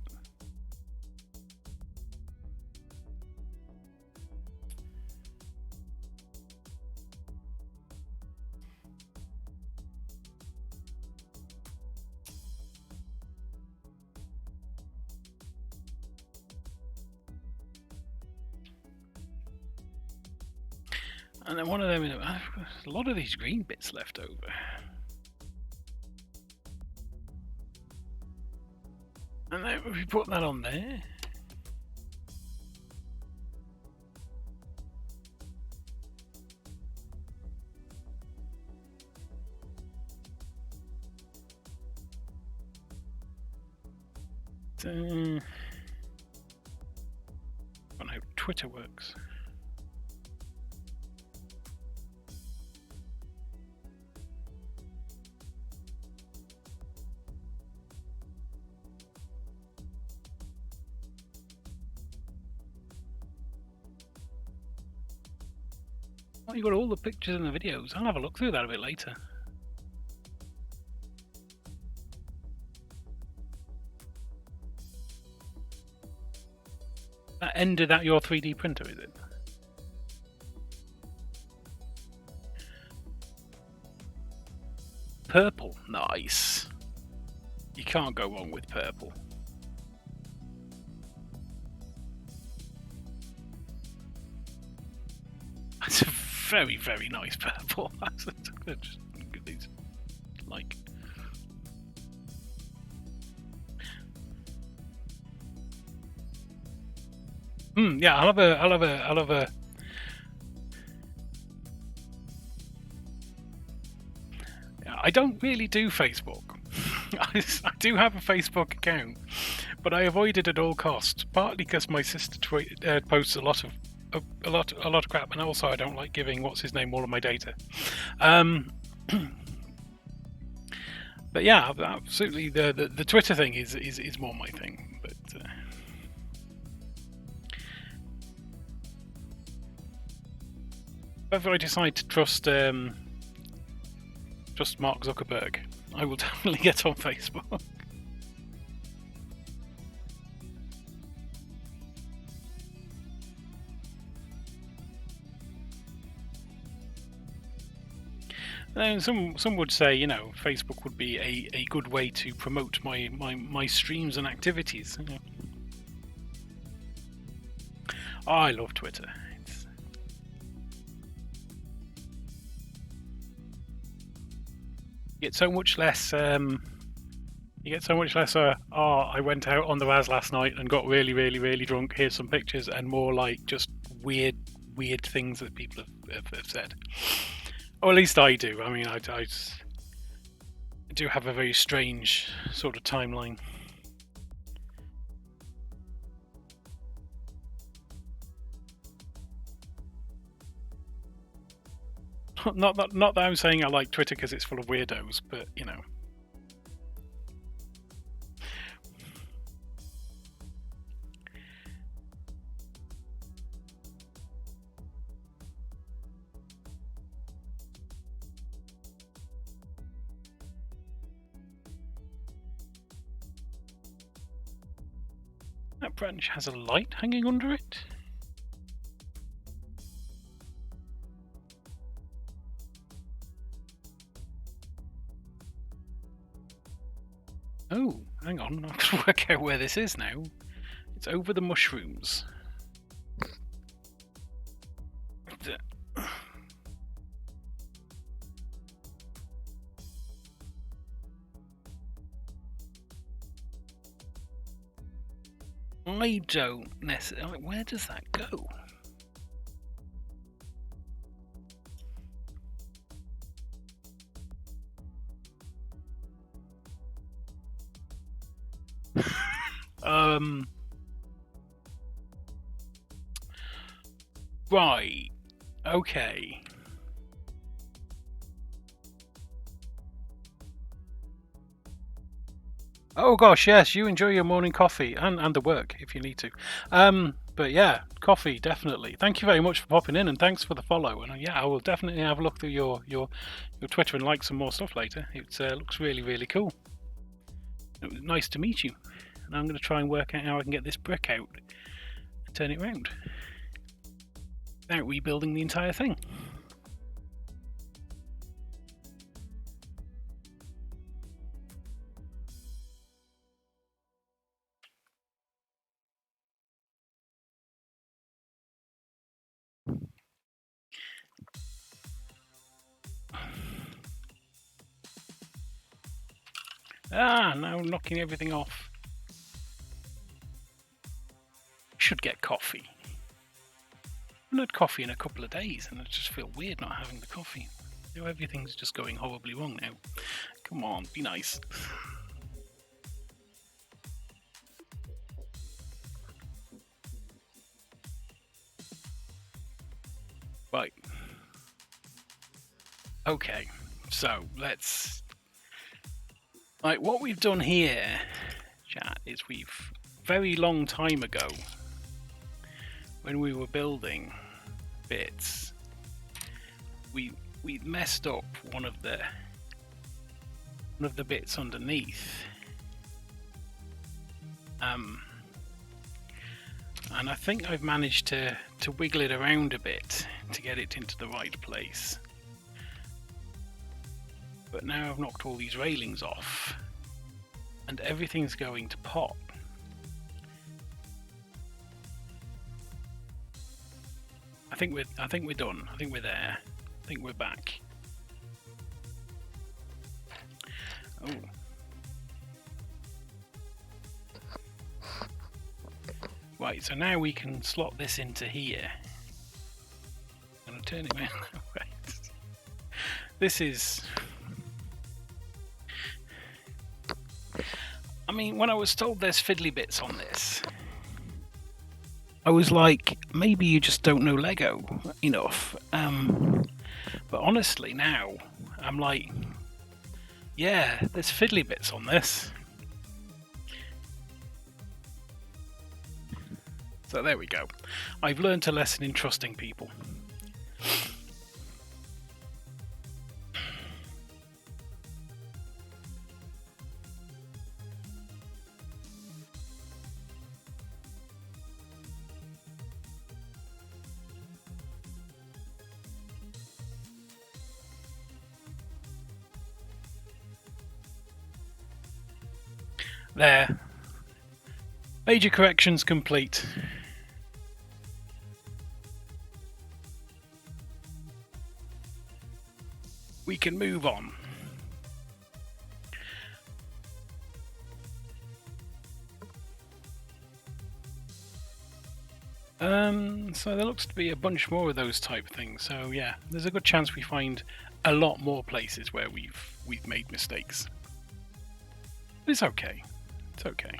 And then one of them, a lot of these green bits left over. And then we put that on there. I don't know how Twitter works. Oh, you got all the pictures and the videos. I'll have a look through that a bit later. That ended at your 3D printer, is it? Purple, nice. You can't go wrong with purple. That's a very, very nice purple. Just look at these, like. Yeah, I'll have a. I don't really do Facebook. I do have a Facebook account, but I avoid it at all costs. Partly because my sister posts a lot of crap, and also I don't like giving what's his name all of my data. But yeah, absolutely. The Twitter thing is more my thing. But whether I decide to trust Mark Zuckerberg, I will definitely get on Facebook. And some would say, you know, Facebook would be a good way to promote my streams and activities. You know. Oh, I love Twitter. You get so much less. You get so much less. I went out on the Raz last night and got really, really, really drunk. Here's some pictures, and more like just weird things that people have said. Or at least I do. I mean, I do have a very strange sort of timeline. Not that I'm saying I like Twitter because it's full of weirdos, but you know. That branch has a light hanging under it. Oh, hang on, I have to work out where this is now. It's over the mushrooms. I don't necessarily. Where does that go? Right. Okay. Oh gosh, yes, you enjoy your morning coffee and the work if you need to. But yeah, coffee definitely. Thank you very much for popping in, and thanks for the follow. And yeah, I will definitely have a look through your Twitter and like some more stuff later. It looks really, really cool. It was nice to meet you. And I'm going to try and work out how I can get this brick out and turn it round without rebuilding the entire thing. Ah, now knocking everything off. Should get coffee. I haven't had coffee in a couple of days, and I just feel weird not having the coffee. You know, everything's just going horribly wrong now. Come on, be nice. Right. Okay, so let's... Like, what we've done here, chat, is very long time ago, when we were building bits, we messed up one of the bits underneath. and I think I've managed to wiggle it around a bit to get it into the right place. But now I've knocked all these railings off, and everything's going to pot. I think we're done. I think we're there. I think we're back. Oh. Right, so now we can slot this into here. I'm gonna turn it around. Right. This is... I mean, when I was told there's fiddly bits on this, I was like, maybe you just don't know Lego enough. But honestly now, I'm like, yeah, there's fiddly bits on this. So there we go. I've learned a lesson in trusting people. There. Major corrections complete. We can move on. So there looks to be a bunch more of those type things. So yeah, there's a good chance we find a lot more places where we've made mistakes. But it's okay. It's okay.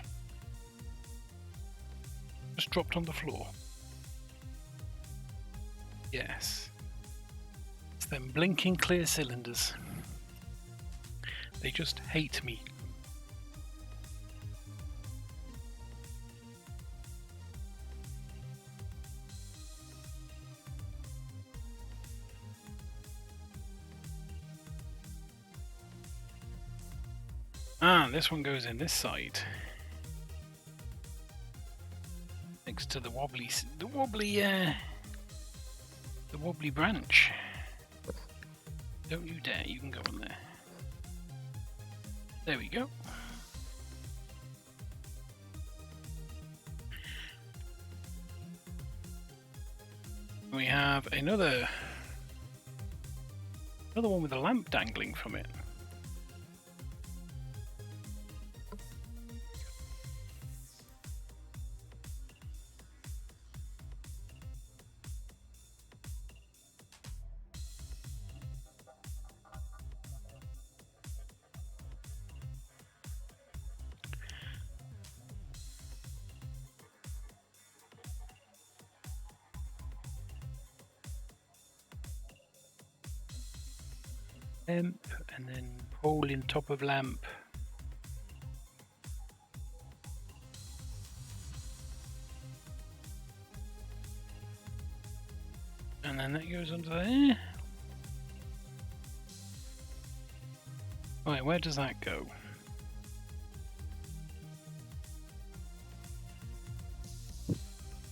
Just dropped on the floor. Yes. It's them blinking clear cylinders. They just hate me. Ah, this one goes in this side. Next to the wobbly branch. Don't you dare, you can go on there. There we go. We have another one with a lamp dangling from it. And then pole in top of lamp. And then that goes under there. Right, where does that go?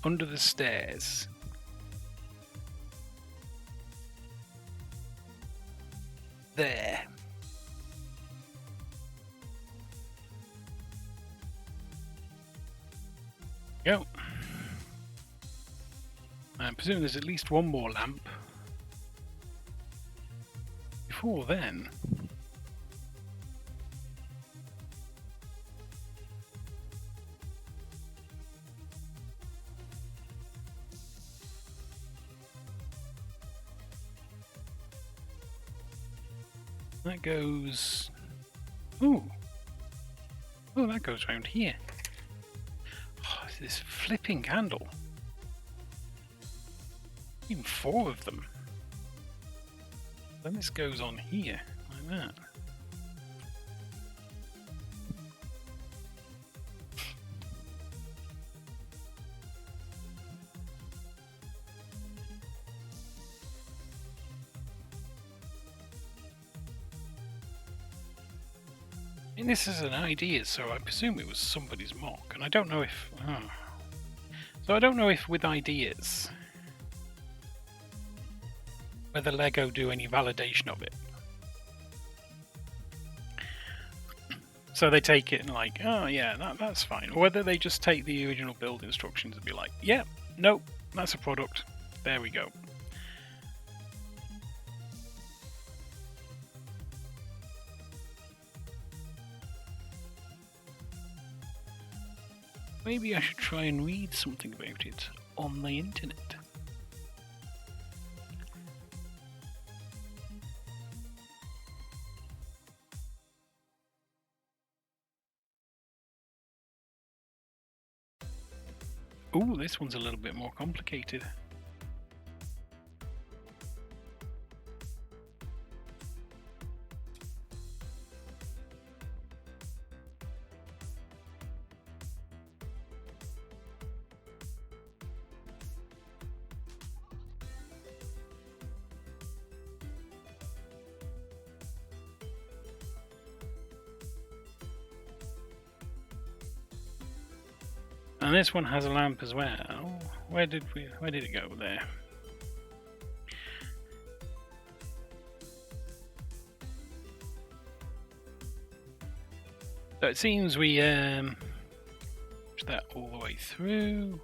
Under the stairs. There. Go. I presume there's at least one more lamp. Before then... That goes... Ooh. Oh, that goes around here. Oh, this flipping candle. Even 4 of them. Then this goes on here, like that. I mean, this is an idea, so I presume it was somebody's mock, and I don't know if... Oh. So I don't know if with ideas, whether Lego do any validation of it. So they take it and like, oh yeah, that's fine. Or whether they just take the original build instructions and be like, yeah, nope, that's a product. There we go. Maybe I should try and read something about it on the internet. Ooh, this one's a little bit more complicated. And this one has a lamp as well. Where did it go there? So it seems we push that all the way through.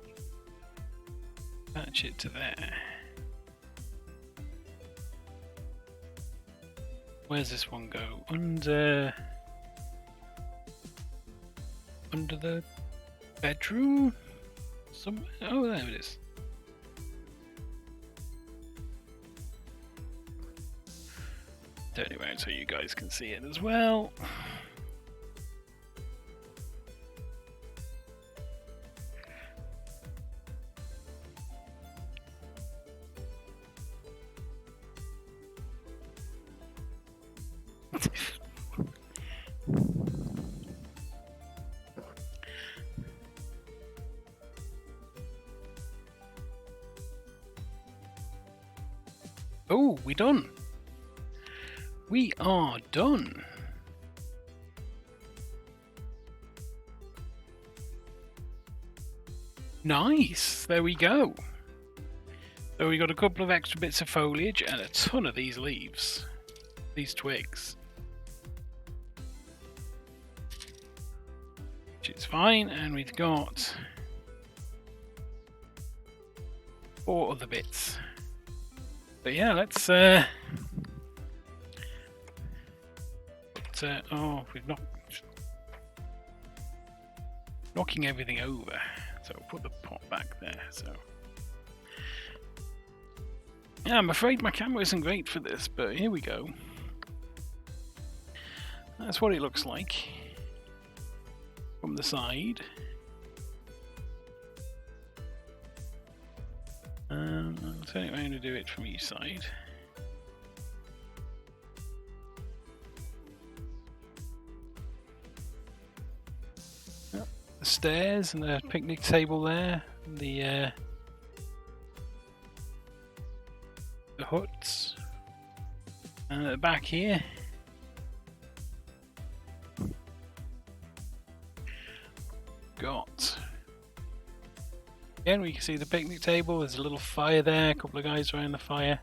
Attach it to there. Where's this one go? Under the bedroom? Somewhere? Oh, there it is. Turn it around so you guys can see it as well. Oh, we done. We are done. Nice. There we go. So we got a couple of extra bits of foliage and a ton of these leaves, these twigs. Which is fine, and we've got 4 other bits. But yeah, let's oh, we've not knocking everything over. So we'll put the pot back there. So yeah, I'm afraid my camera isn't great for this, but here we go. That's what it looks like from the side. I'll turn it around to do it from each side. Oh, the stairs and the picnic table there, the huts, and at the back here. Got. Again, we can see the picnic table. There's a little fire there. A couple of guys around the fire.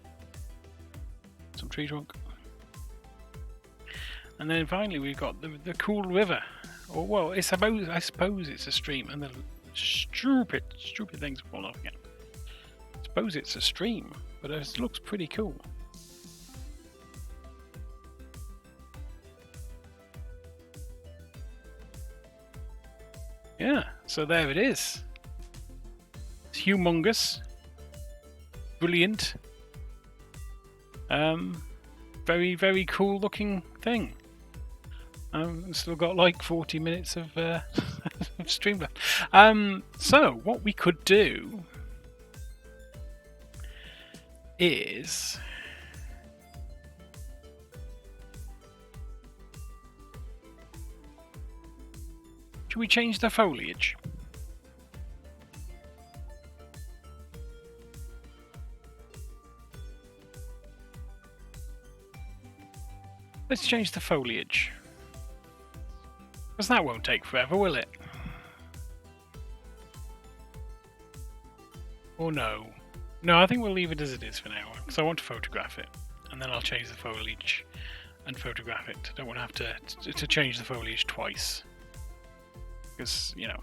Some tree trunk. And then finally, we've got the cool river. Or well, I suppose it's a stream, and the stupid things fall off again. I suppose it's a stream, but it looks pretty cool. Yeah, so there it is. It's humongous, brilliant, very, very cool looking thing. Still got like 40 minutes of stream left. So what we could do is should we change the foliage? Let's change the foliage. Because that won't take forever, will it? Or no. No, I think we'll leave it as it is for now, because I want to photograph it. And then I'll change the foliage and photograph it. I don't want to have to change the foliage twice. Because, you know,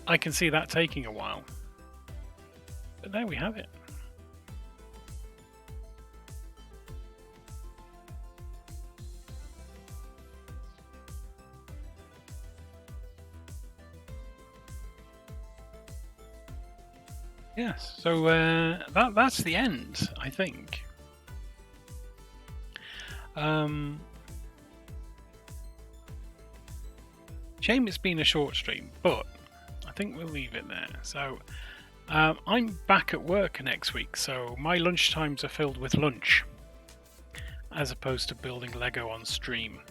I can see that taking a while. But there we have it. Yes, so that's the end, I think. Shame it's been a short stream, but I think we'll leave it there. So I'm back at work next week, so my lunch times are filled with lunch as opposed to building Lego on stream.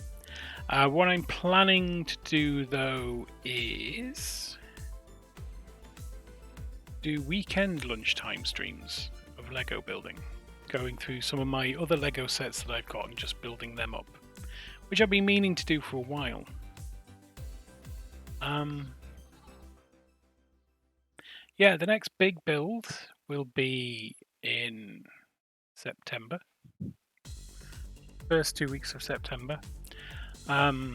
What I'm planning to do though is do weekend lunchtime streams of Lego building, going through some of my other Lego sets that I've got and just building them up, which I've been meaning to do for a while. Yeah, the next big build will be in September. First 2 weeks of September. I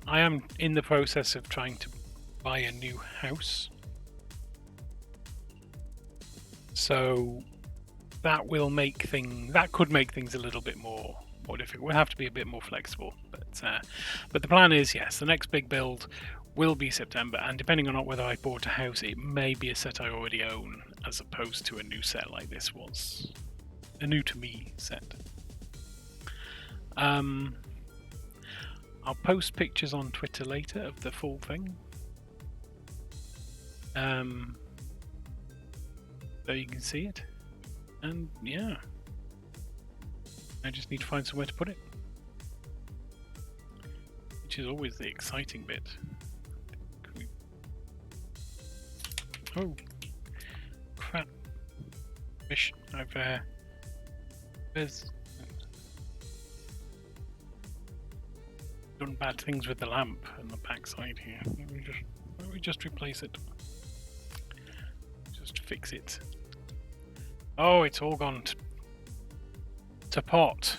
am in the process of trying to buy a new house. So that will make that could make things a little bit more difficult. We'll have to be a bit more flexible. But the plan is, yes, the next big build will be September, and depending on whether I bought a house, it may be a set I already own, as opposed to a new set like this was. A new to me set. I'll post pictures on Twitter later of the full thing. So you can see it. And yeah. I just need to find somewhere to put it. Which is always the exciting bit. Oh, crap! Wish I've done bad things with the lamp and the backside here. Let me just replace it. Just fix it. Oh, it's all gone to pot.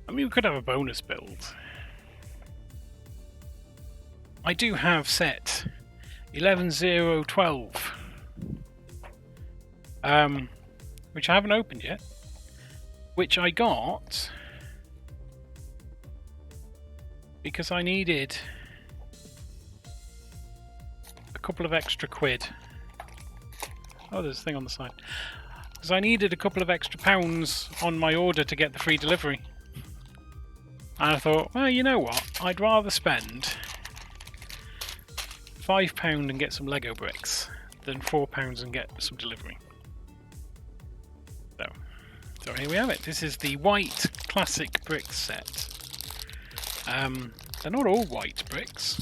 I mean, we could have a bonus build. I do have set 11.0.12, which I haven't opened yet, which I got because I needed a couple of extra quid. Oh, there's a thing on the side. Because I needed a couple of extra pounds on my order to get the free delivery. And I thought, well, you know what? I'd rather spend £5 and get some Lego bricks than £4 and get some delivery. So here we have it. This is the white classic brick set. They're not all white bricks.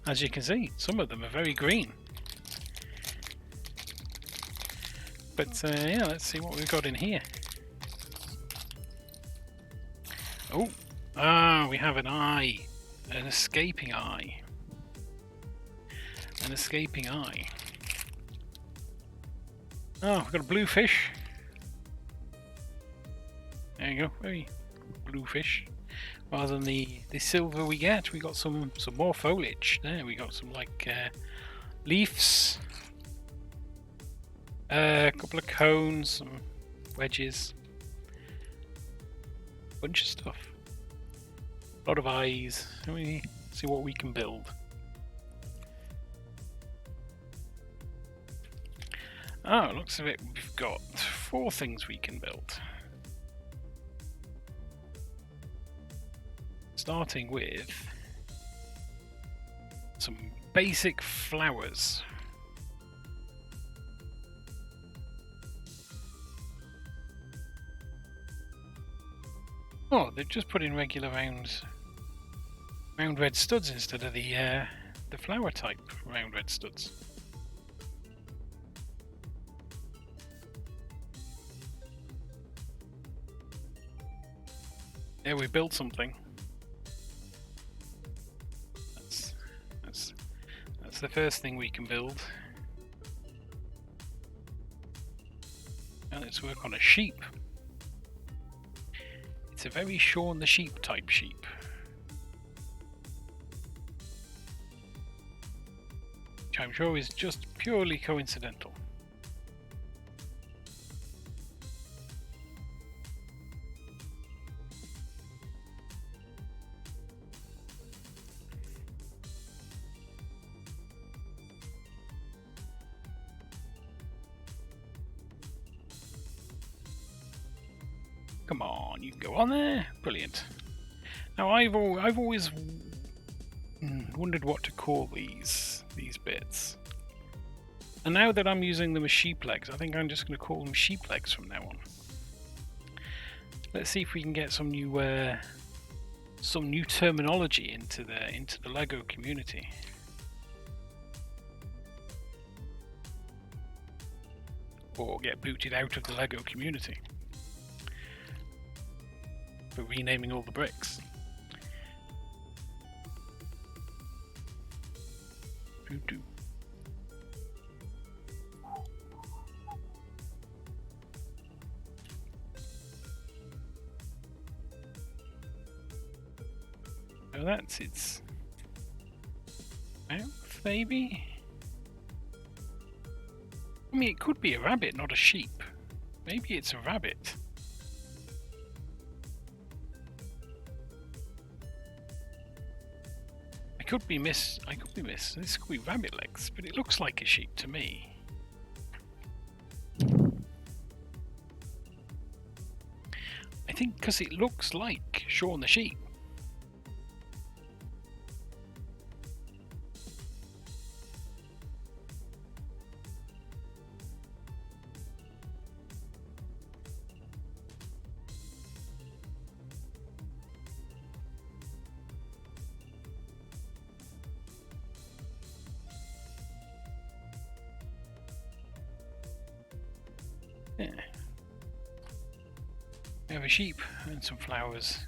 As you can see, some of them are very green. But yeah, let's see what we've got in here. Oh, we have an eye. An escaping eye. An escaping eye. Oh, we've got a blue fish. There you go, very blue fish. Rather than the silver we get, we got some more foliage. There, we got some like leaves. A couple of cones, some wedges. Bunch of stuff. A lot of eyes. Let me see what we can build. Oh, looks of it, we've got 4 things we can build. Starting with some basic flowers. Oh, they've just put in regular round red studs instead of the flower type round red studs. Yeah, we built something. That's the first thing we can build. Now let's work on a sheep. It's a very Shaun the Sheep type sheep. Which I'm sure is just purely coincidental. Come on, you can go on there. Brilliant. Now I've always wondered what to call these bits. And now that I'm using them as sheep legs, I think I'm just going to call them sheep legs from now on. Let's see if we can get some new terminology into the Lego community. Or get booted out of the Lego community for renaming all the bricks. Doo-doo. So that's its mouth, maybe? I mean, it could be a rabbit, not a sheep. Maybe it's a rabbit. I could be miss. This could be rabbit legs, but it looks like a sheep to me. I think because it looks like Shaun the Sheep. Yeah. We have a sheep and some flowers,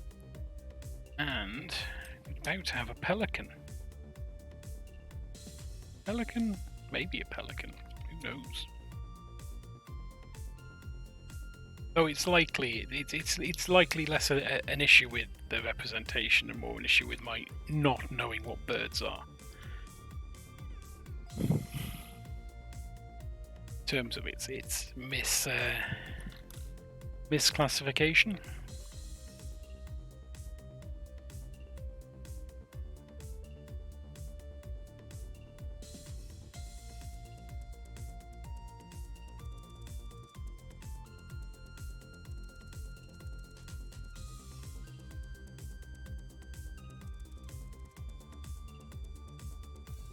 and we're about to have a pelican. Pelican? Maybe a pelican. Who knows? Oh, it's likely. It's likely less an issue with the representation and more an issue with my not knowing what birds are. In terms of its misclassification.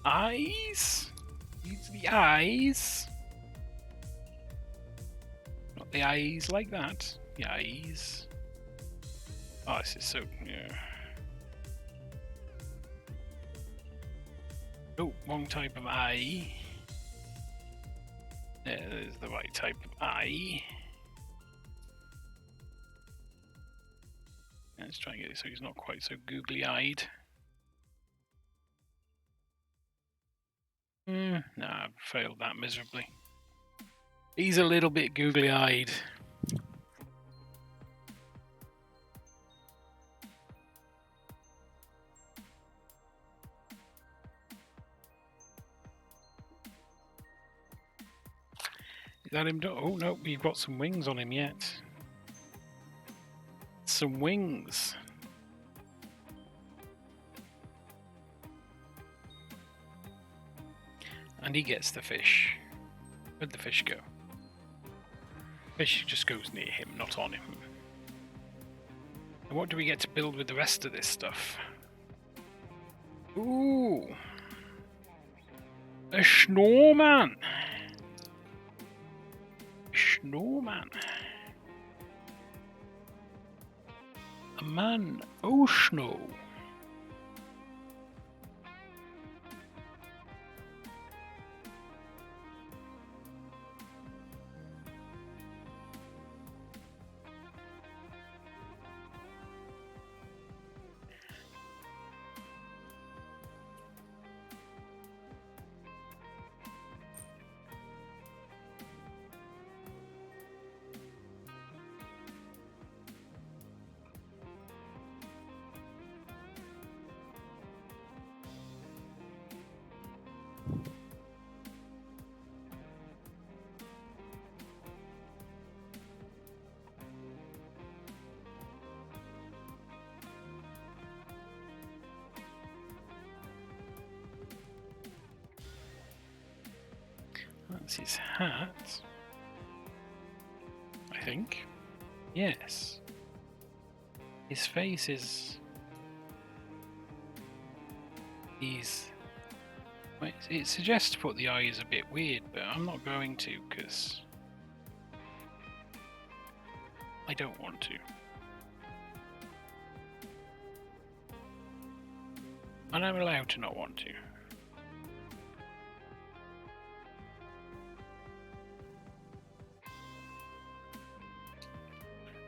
Eyes? Needs the eyes. Not the eyes like that. The eyes. Oh, this is so... yeah. Oh, wrong type of eye. There's the right type of eye. Let's try and get it so he's not quite so googly-eyed. Nah, I've failed that miserably. He's a little bit googly-eyed. Is that him? Oh no, we've got some wings on him yet. Some wings. And he gets the fish. Where'd the fish go? Fish just goes near him, not on him. And what do we get to build with the rest of this stuff? Ooh! A snowman! A snowman. A man. Oh, snow. That's his hat. I think. Yes. His face is... It suggests to put the eyes a bit weird, but I'm not going to, because I don't want to. And I'm allowed to not want to.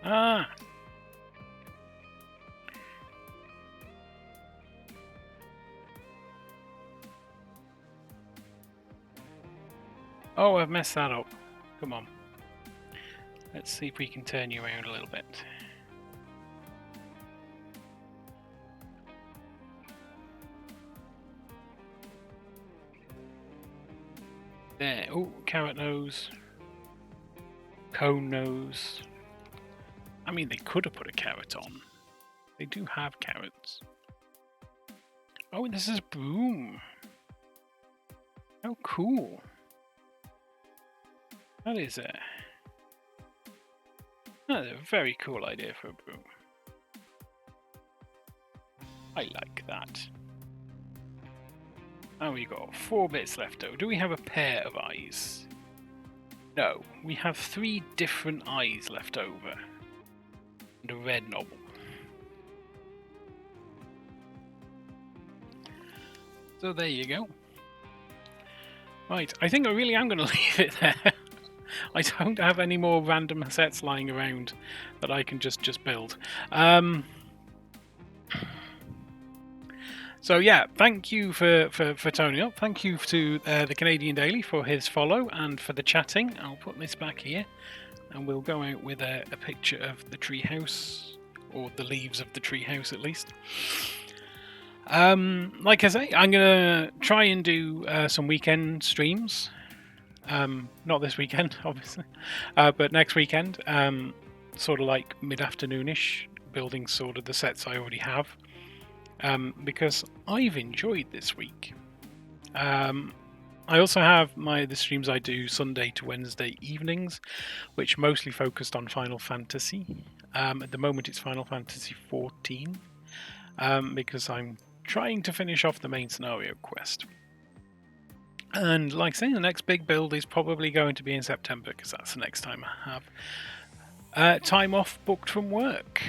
Ah! Oh, I've messed that up. Come on. Let's see if we can turn you around a little bit. There. Oh, carrot nose. Cone nose. I mean, they could have put a carrot on. They do have carrots. Oh, and this is Broom. How cool. That is that's a very cool idea for a Broom. I like that. And we've got 4 bits left over. Do we have a pair of eyes? No, we have 3 different eyes left over. And a red knob. So there you go. Right, I think I really am going to leave it there. I don't have any more random sets lying around that I can just build. So yeah, thank you for toning up. Thank you to the Canadian Daily for his follow and for the chatting. I'll put this back here and we'll go out with a picture of the treehouse, or the leaves of the treehouse at least. Like I say, I'm going to try and do some weekend streams. Not this weekend, obviously, but next weekend, sort of like mid-afternoonish, building sort of the sets I already have. Because I've enjoyed this week. I also have the streams I do Sunday to Wednesday evenings, which mostly focused on Final Fantasy. At the moment it's Final Fantasy 14, because I'm trying to finish off the main scenario quest. And like I say, the next big build is probably going to be in September, because that's the next time I have time off booked from work.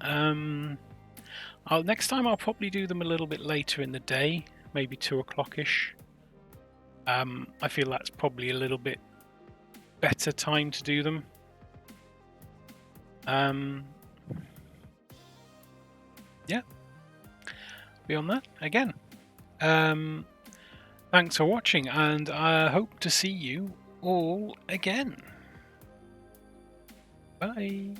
Next time I'll probably do them a little bit later in the day, maybe 2 o'clock-ish. I feel that's probably a little bit better time to do them. Yeah. Beyond that, again, thanks for watching, and I hope to see you all again. Bye.